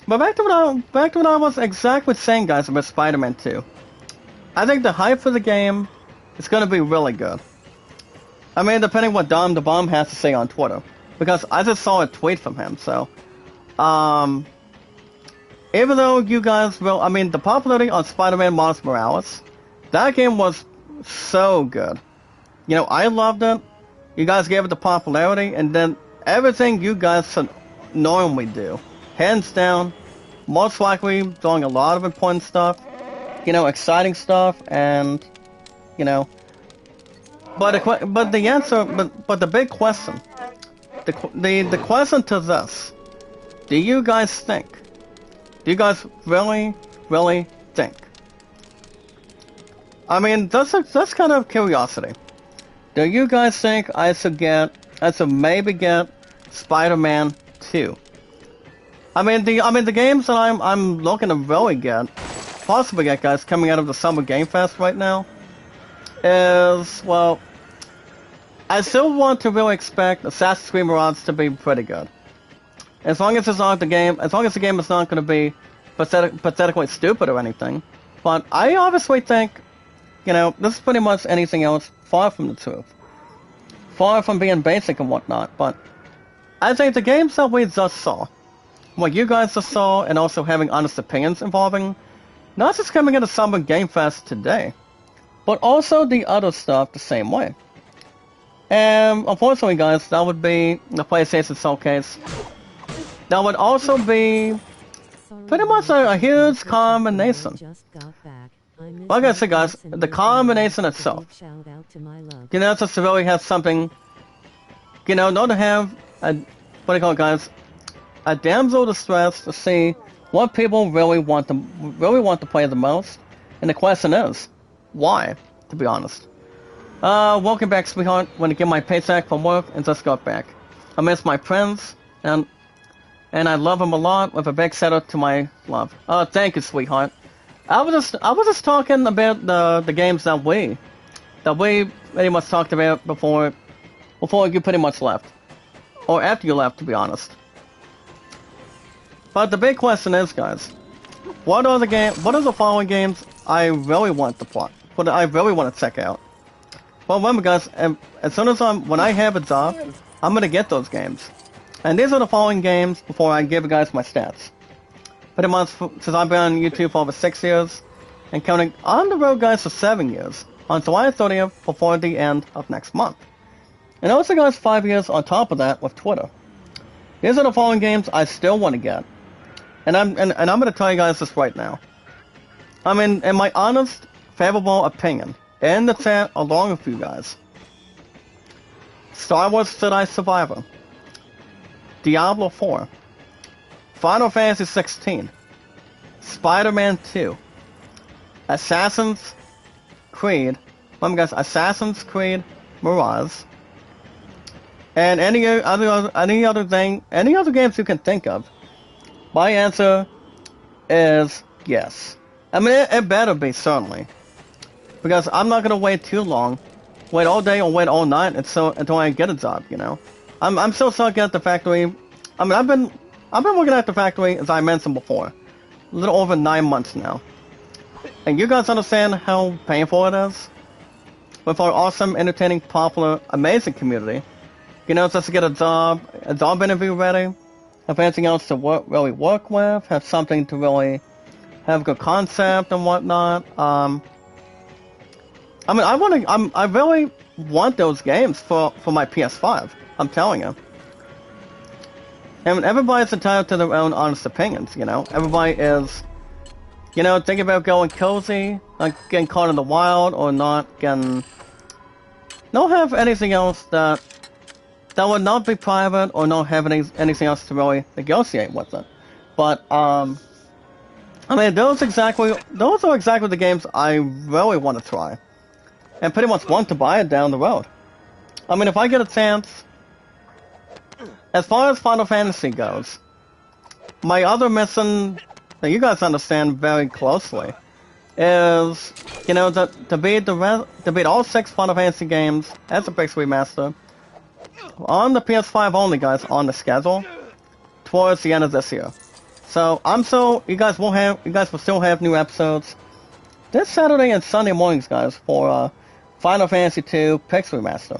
back to what I was exactly saying, guys, about Spider-Man 2. I think the hype for the game is going to be really good. Depending what Dom the Bomb has to say on Twitter, because I just saw a tweet from him. So, even though you guys will, the popularity on Spider-Man Miles Morales, that game was so good. You know, I loved it. You guys gave it the popularity, and then everything you guys should normally do, hands down, most likely doing a lot of important stuff, you know, exciting stuff, and you know. But the big question, the question to this: do you guys think? Do you guys really think? That's kind of curiosity. Do you guys think I should maybe get Spider-Man 2? The games that I'm looking to really possibly get, guys, coming out of the Summer Game Fest right now, is, well, I still want to really expect Assassin's Creed Mirage to be pretty good. As long as the game is not going to be pathetically stupid or anything. But I obviously think, you know, this is pretty much anything else far from the truth. Far from being basic and whatnot. But I think the games that we just saw, what you guys just saw, and also having honest opinions involving, not just coming into Summer Game Fest today, but also the other stuff the same way. And unfortunately, guys, that would be the PlayStation Showcase. That would also be pretty much a huge combination. Like I said, guys, the combination itself, you know, just to really have something, you know, not to have guys, a damsel distress to see what people really want to play the most. And the question is, why? To be honest. Welcome back, sweetheart. Want to get my paycheck from work and just got back. I miss my friends and I love them a lot. With a big shout out to my love. Thank you, sweetheart. I was just talking about the games that we pretty much talked about before you pretty much left, or after you left, to be honest. But the big question is, guys, what are the following games I really want to play? What I really want to check out? Well, remember, guys, as soon as when I have a job, I'm gonna get those games. And these are the following games before I give you guys my stats. Pretty much since I've been on YouTube for over 6 years, and counting on the road guys for 7 years, on July 30th before the end of next month. And also guys 5 years on top of that with Twitter. These are the following games I still want to get. And I'm going to tell you guys this right now. I mean, in my honest, favorable opinion, in the chat along with you guys, Star Wars Jedi Survivor, Diablo 4, Final Fantasy 16, Spider-Man 2, Assassin's Creed, Assassin's Creed Mirage, and any other games you can think of. My answer is yes. I mean, it better be, certainly. Because I'm not gonna wait too long. Wait all day or wait all night until I get a job, you know? I'm still stuck at the factory. I mean, I've been working at the factory, as I mentioned before, a little over 9 months now. And you guys understand how painful it is? With our awesome, entertaining, popular, amazing community. You know, just to get a job interview ready, have anything else to really work with, have something to really have a good concept and whatnot. I mean, I really want those games for my PS5. I'm telling you. And everybody's entitled to their own honest opinions, you know? Everybody is, you know, thinking about going cozy, like getting caught in the wild, or not have anything else that would not be private, or not have anything else to really negotiate with it. But, I mean, those are exactly the games I really want to try. And pretty much want to buy it down the road. I mean, if I get a chance, as far as Final Fantasy goes, my other mission that you guys understand very closely is, you know, to beat all 6 Final Fantasy games as a base remaster on the PS5 only, guys, on the schedule towards the end of this year. So you guys will still have new episodes this Saturday and Sunday mornings, guys, for Final Fantasy II Pix Remaster.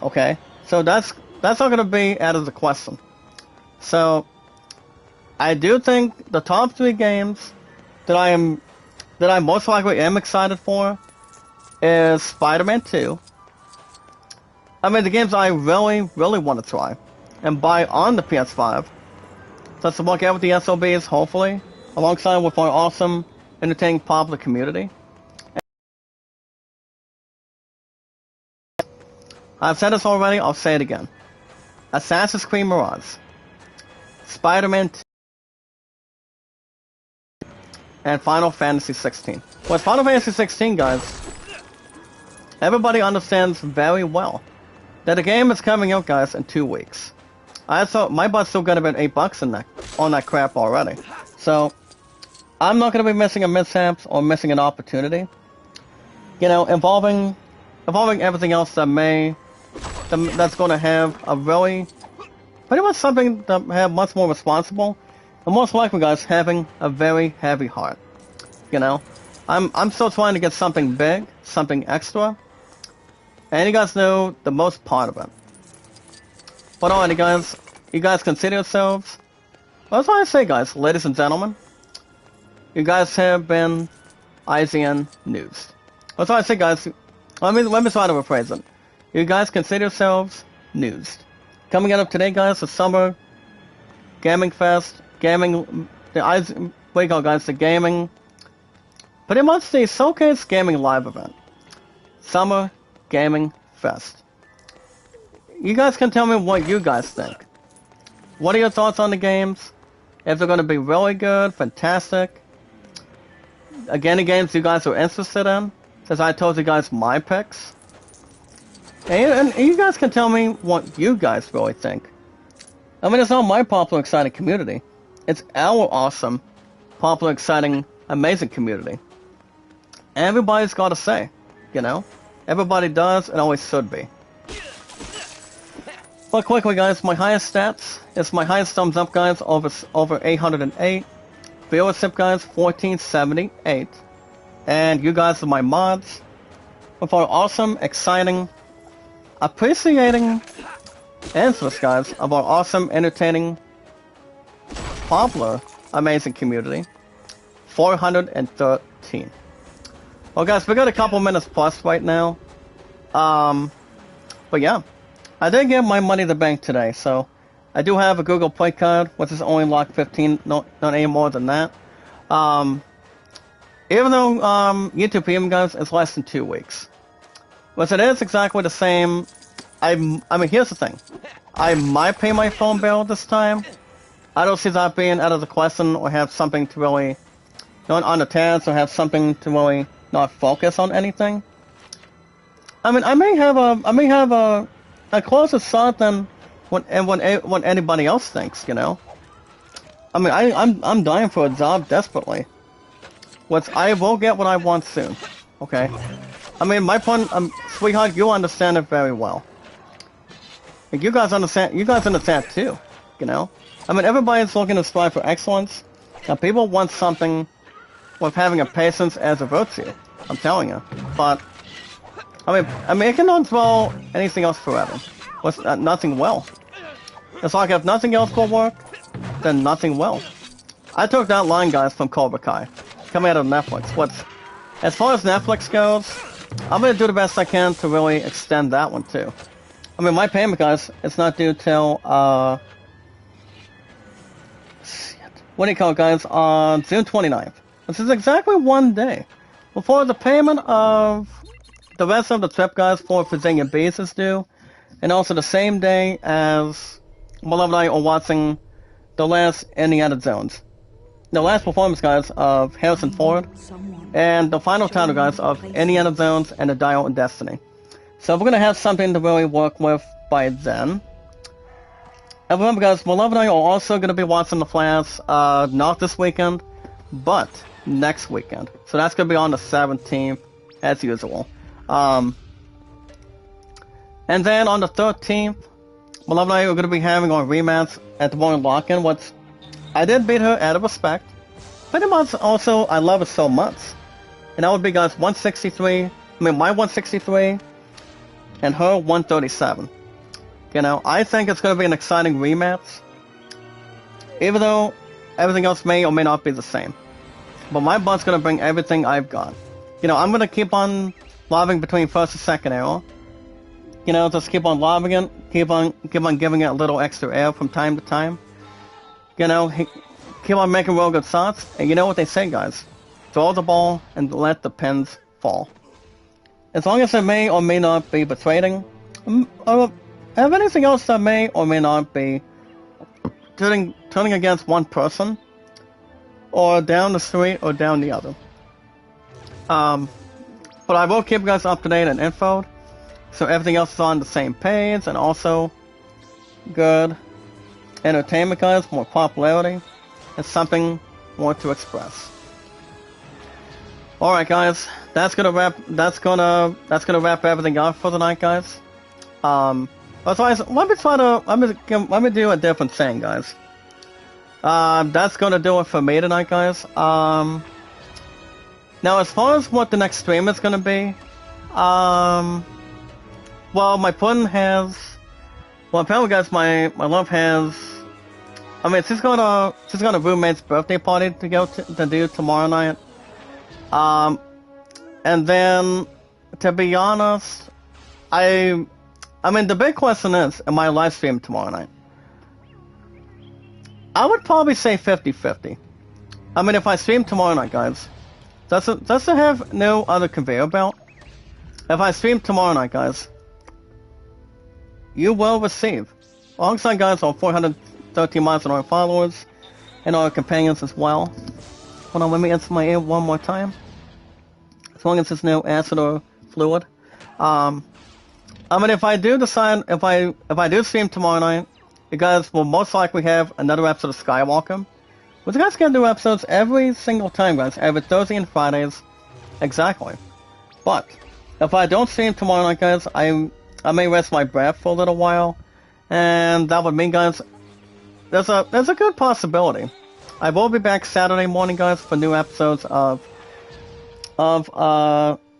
Okay, so that's not gonna be out of the question. So I do think the top 3 games that I most likely am excited for is Spider-Man 2. I mean, the games I really, really want to try and buy on the PS5. Just to work out with the SOBs, hopefully, alongside with our awesome, entertaining, popular community. I've said this already, I'll say it again. Assassin's Creed Mirage, Spider-Man 2, and Final Fantasy 16. With Final Fantasy 16, guys, everybody understands very well that the game is coming out, guys, in 2 weeks. My butt's still got about $8 on that crap already. So, I'm not going to be missing a mishap or missing an opportunity. You know, involving everything else that's going to have a really, pretty much something that have much more responsible, and most likely, guys, having a very heavy heart. You know, I'm still trying to get something big, something extra, and you guys know the most part of it. But alrighty, guys, you guys consider yourselves, well, that's what I say, guys, ladies and gentlemen, you guys have been IGN News. That's what I say, guys. Let me try to rephrase it. You guys consider yourselves news. Coming up today, guys, the Summer Gaming Fest, the gaming, pretty much the Showcase Gaming Live event. Summer Gaming Fest. You guys can tell me what you guys think. What are your thoughts on the games? If they're going to be really good, fantastic. Again, the games you guys are interested in, since I told you guys my picks. And you guys can tell me what you guys really think. I mean, it's not my popular, exciting community. It's our awesome, popular, exciting, amazing community. Everybody's got to say, you know? Everybody does and always should be. But quickly, guys, my highest stats is my highest thumbs up, guys, over 808. Viewership, guys, 1478. And you guys are my mods with our awesome, exciting, appreciating answers, guys, of our awesome, entertaining, popular, amazing community. 413. Well, guys, we got a couple minutes plus right now. But yeah, I did get my money in the bank today, so I do have a Google Play card, which is only locked 15, not any more than that. Even though YouTube Premium, guys, is less than 2 weeks, which it is exactly the same. I mean, here's the thing: I might pay my phone bill this time. I don't see that being out of the question, or have something to really not on the task, or have something to really not focus on anything. I mean, I may have a closer thought than what anybody else thinks, you know. I mean, I'm dying for a job desperately. Which I will get what I want soon. Okay. I mean, my point, sweetheart, you understand it very well. And you guys understand. You guys understand too, you know. I mean, everybody's looking to strive for excellence. Now, people want something with having a patience as a virtue. I'm telling you. But I mean, it cannot dwell anything else forever. Nothing will. It's like if nothing else will work, then nothing will. I took that line, guys, from Cobra Kai, coming out of Netflix. As far as Netflix goes, I'm gonna do the best I can to really extend that one too. I mean, my payment, guys, it's not due till what do you call it, guys? On June 29th, which is exactly 1 day before the payment of the rest of the trip, guys, for Virginia Beach is due, and also the same day as Beloved and I are watching the last Indiana Jones. The last performance, guys, of Harrison Ford, and the final title, guys, of Indiana Jones and the Dial of Destiny. So we're gonna have something to really work with by then. And remember, guys, Beloved and I are also gonna be watching The Flash, not this weekend, but next weekend. So that's gonna be on the 17th, as usual. And then on the 13th, Beloved and I are gonna be having our rematch at the Morning Lock-In, which I did beat her out of respect. Pretty much also, I love her so much. And that would be, guys, 163, my 163, and her 137. You know, I think it's going to be an exciting rematch. Even though everything else may or may not be the same. But my butt's going to bring everything I've got. You know, I'm going to keep on lobbing between first and second arrow. You know, just keep on lobbing it, keep on giving it a little extra air from time to time. You know, keep on making real good shots, and you know what they say, guys. Throw the ball and let the pins fall. As long as it may or may not be betraying, or have anything else that may or may not be turning against one person, or down the street, or down the other. But I will keep you guys up to date and info, so everything else is on the same page, and also good entertainment, guys, more popularity, and something more to express. All right, guys, that's gonna wrap everything up for the night, guys. Otherwise, let me do a different thing, guys. That's gonna do it for me tonight, guys. Now, as far as what the next stream is gonna be, well, my pudding has. Well, apparently, guys, my love has. I mean, she's got a roommate's birthday party to go to do tomorrow night. And then, to be honest, I mean, the big question is, am I live stream tomorrow night? I would probably say 50-50. I mean, if I stream tomorrow night, guys, does it have no other conveyor belt? If I stream tomorrow night, guys, you will receive, alongside, guys, our 413 miles and our followers, and our companions as well. Hold on, let me answer my ear one more time. As long as there's no acid or fluid. I mean, if I do decide, if I do stream tomorrow night, you guys will most likely have another episode of Skywalker. But you guys can do episodes every single time, guys, every Thursday and Fridays, exactly. But if I don't stream tomorrow night, guys, I may rest my breath for a little while, and that would mean, guys, there's a good possibility I will be back Saturday morning, guys, for new episodes of what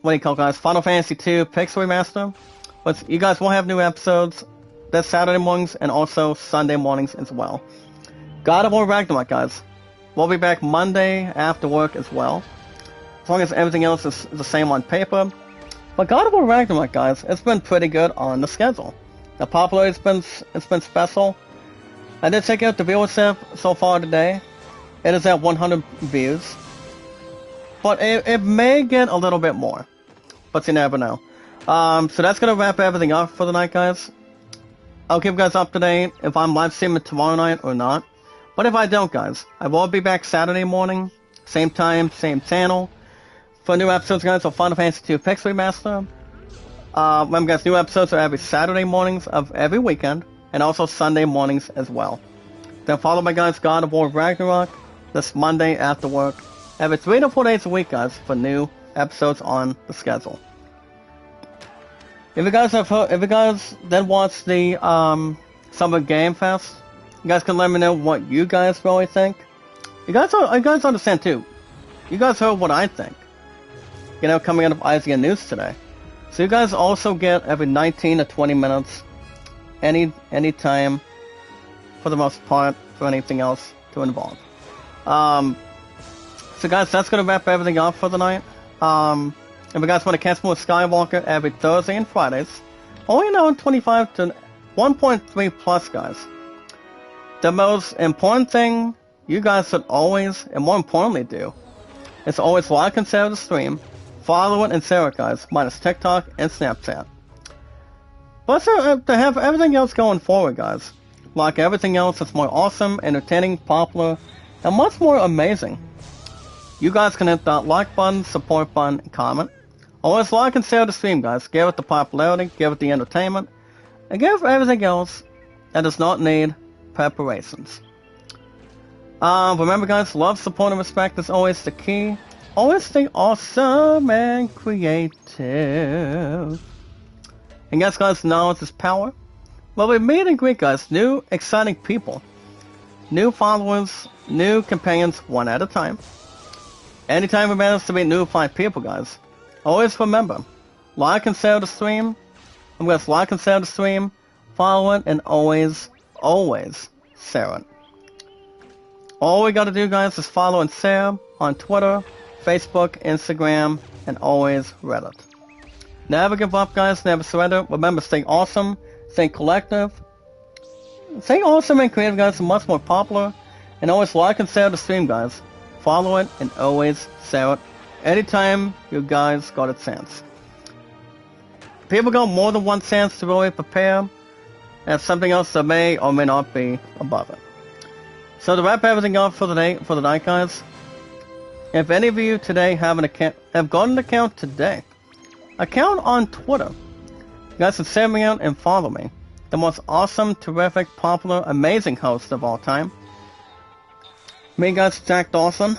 do you call it, guys, Final Fantasy II Pix Remaster. But you guys will have new episodes this Saturday mornings and also Sunday mornings as well. God of War Ragnarok, guys. We'll be back Monday after work as well. As long as everything else is the same on paper. But God of War Ragnarok, guys, it's been pretty good on the schedule. The popularity's been special. I did check out the viewership so far today. It is at 100 views. But it may get a little bit more. But you never know. So that's going to wrap everything up for the night, guys. I'll keep you guys up to date if I'm live streaming tomorrow night or not. But if I don't, guys, I will be back Saturday morning. Same time, same channel. For new episodes, guys, of Final Fantasy II Pixel Remaster. Remember, guys, new episodes are every Saturday mornings of every weekend. And also Sunday mornings as well. Then followed by, guys, God of War Ragnarok. This Monday after work. Every 3 to 4 days a week, guys, for new episodes on the schedule. If you guys then watch the Summer Game Fest, you guys can let me know what you guys really think. You guys understand too. You guys heard what I think. You know, coming out of IGN News today. So you guys also get every 19 to 20 minutes, any time, for the most part, for anything else to involve. So guys, that's gonna wrap everything up for the night. If you guys want to catch more Skywalker every Thursday and Fridays, only now 25 to 1.3 plus, guys. The most important thing you guys should always, and more importantly do, is always like and share the stream, follow it and share it, guys, minus TikTok and Snapchat. But to have everything else going forward, guys, like everything else that's more awesome, entertaining, popular, and much more amazing, you guys can hit that like button, support button, and comment. Always like and share the stream, guys. Give it the popularity, give it the entertainment, and give everything else that does not need preparations. Remember, guys, love, support, and respect is always the key. Always stay awesome and creative. And guys, knowledge is power. Well, we meet and greet, guys, new exciting people. New followers, new companions, one at a time. Anytime we manage to meet new fine people, guys, always remember, like and share the stream. I'm going to like and share the stream, follow it, and always share it. All we got to do, guys, is follow and share on Twitter, Facebook, Instagram, and always Reddit. Never give up, guys. Never surrender. Remember, stay awesome, stay collective. Stay awesome and creative, guys, are much more popular. And always like and share the stream, guys. Follow it and always share it. Anytime you guys got a chance. People got more than one chance to really prepare. And something else that may or may not be above it. So to wrap everything up for the night, guys. If any of you today have got an account today, account on Twitter, you guys can send me out and follow me. The most awesome, terrific, popular, amazing host of all time. Me, guys, Jack Dawson.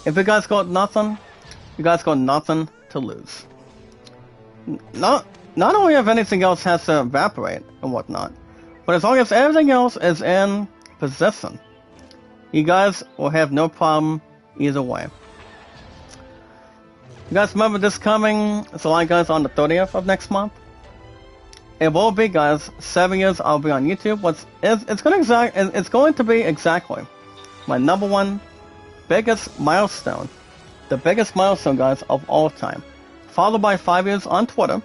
If you guys got nothing, you guys got nothing to lose. Not only if anything else has to evaporate and whatnot, but as long as everything else is in position, you guys will have no problem either way. You guys remember this coming July, guys, on the 30th of next month? It will be, guys, 7 years I'll be on YouTube. It's going to be exactly my #1 biggest milestone. The biggest milestone, guys, of all time. Followed by 5 years on Twitter.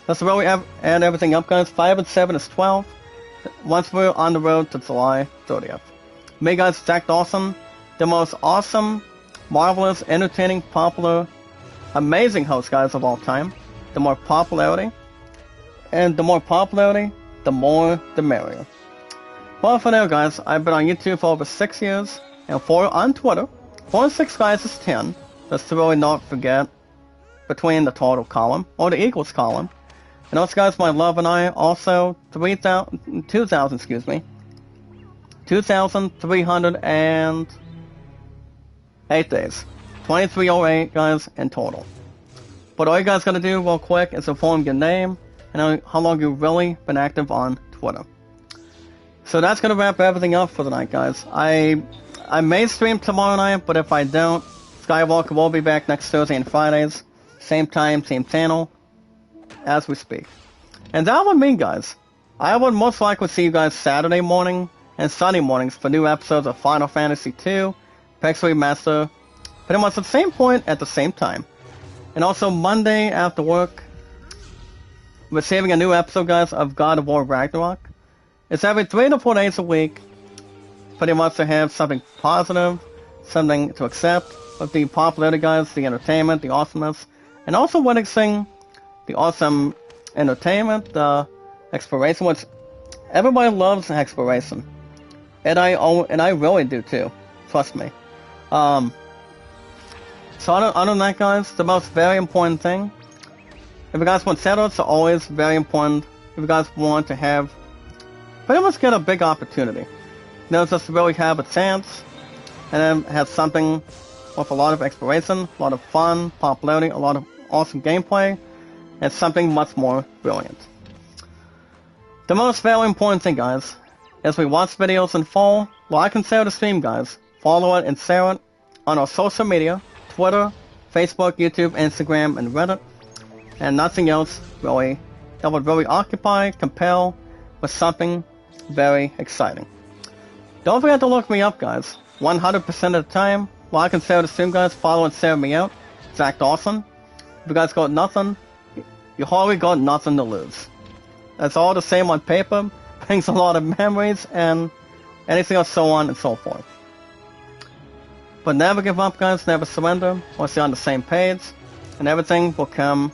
That's where we add everything up, guys. 5 and 7 is 12. Once we're on the road to July 30th. Me, guys, Jack Dawson, the most awesome, marvelous, entertaining, popular, amazing host, guys, of all time. The more popularity, the more the merrier. Well, for now, guys, I've been on YouTube for over 6 years, and 4 on Twitter. 4 and 6, guys, is 10. Just to really not forget between the total column, or the equals column. And also, guys, my love and I also 2,308 days. 2308, guys, in total. But all you guys gotta do real quick is inform your name and how long you've really been active on Twitter. So that's gonna wrap everything up for the night, guys. I may stream tomorrow night, but if I don't, Skywalker will be back next Thursday and Fridays. Same time, same channel, as we speak. And that would mean, guys, I would most likely see you guys Saturday morning and Sunday mornings for new episodes of Final Fantasy II, PEX Remaster, pretty much at the same point at the same time. And also Monday after work, receiving a new episode, guys, of God of War Ragnarok. It's every 3 to 4 days a week, pretty much to have something positive, something to accept with the popularity, guys, the entertainment, the awesomeness, and also witnessing the awesome entertainment, the exploration, which everybody loves exploration. And I really do too. Trust me. So other than that, guys, the most very important thing, if you guys want setups, are always very important. If you guys want to have, pretty much get a big opportunity. Just to really have a chance, and then have something with a lot of exploration, a lot of fun, popularity, a lot of awesome gameplay, and something much more brilliant. The most very important thing, guys, is we watch videos in full, like and share the stream, guys. Follow it and share it on our social media, Twitter, Facebook, YouTube, Instagram, and Reddit, and nothing else really that would really occupy, compel, with something very exciting. Don't forget to look me up, guys. 100% of the time, like and share the stream, guys. Follow and share me out. Zach Dawson. If you guys got nothing, you hardly got nothing to lose. That's all the same on paper. Brings a lot of memories and anything else, so on and so forth. But never give up, guys. Never surrender. We'll stay on the same page, and everything will come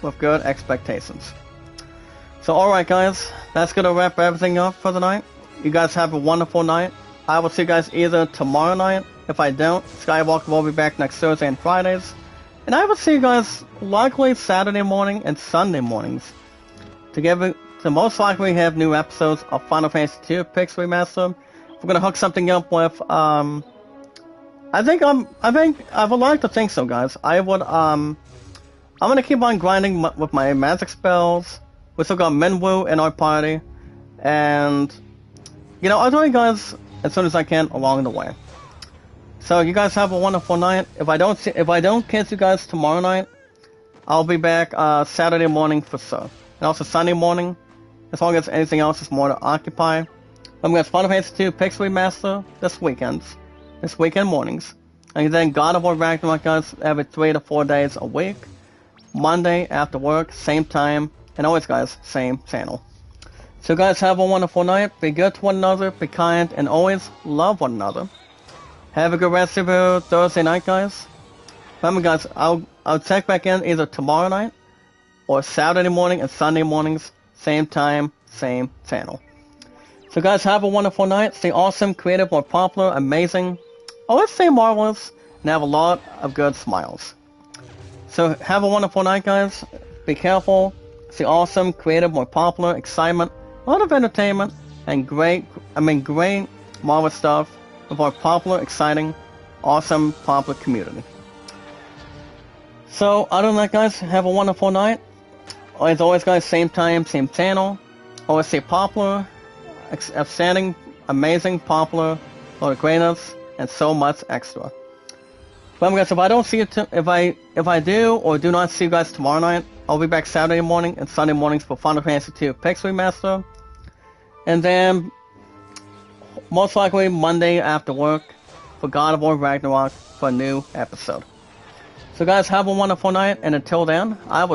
with good expectations. So, alright, guys. That's gonna wrap everything up for the night. You guys have a wonderful night. I will see you guys either tomorrow night. If I don't, Skywalker will be back next Thursday and Fridays. And I will see you guys likely Saturday morning and Sunday mornings. To most likely have new episodes of Final Fantasy II PEX Remaster. We're gonna hook something up with I would like to think so, guys. I'm gonna keep on grinding with my magic spells. We still got Minwu in our party, and I'll tell you guys as soon as I can along the way. So you guys have a wonderful night. If I don't catch you guys tomorrow night, I'll be back Saturday morning for sure, and also Sunday morning, as long as anything else is more to occupy. I'm gonna Final Fantasy II PEX Remaster this weekend mornings, and then God of War Ragnarok, guys, every 3 to 4 days a week. Monday after work, same time, and always, guys, same channel. So guys, have a wonderful night. Be good to one another, be kind, and always love one another. Have a good rest of your Thursday night, guys. Remember, guys, I'll check back in either tomorrow night or Saturday morning and Sunday mornings, same time, same channel. So guys, have a wonderful night. Stay awesome, creative, more popular, amazing. Always stay marvelous, and have a lot of good smiles. So have a wonderful night, guys. Be careful. Stay awesome, creative, more popular, excitement, a lot of entertainment, and great, marvelous stuff with our popular, exciting, awesome, popular community. So, other than that, guys, have a wonderful night. As always, guys, same time, same channel. Always stay popular, outstanding, amazing, popular, a lot of greatness, and so much extra. Remember, guys, if I don't see you, if I do or do not see you guys tomorrow night, I'll be back Saturday morning and Sunday mornings for Final Fantasy II PEX Remaster. And then, most likely Monday after work for God of War Ragnarok for a new episode. So guys, have a wonderful night, and until then, I will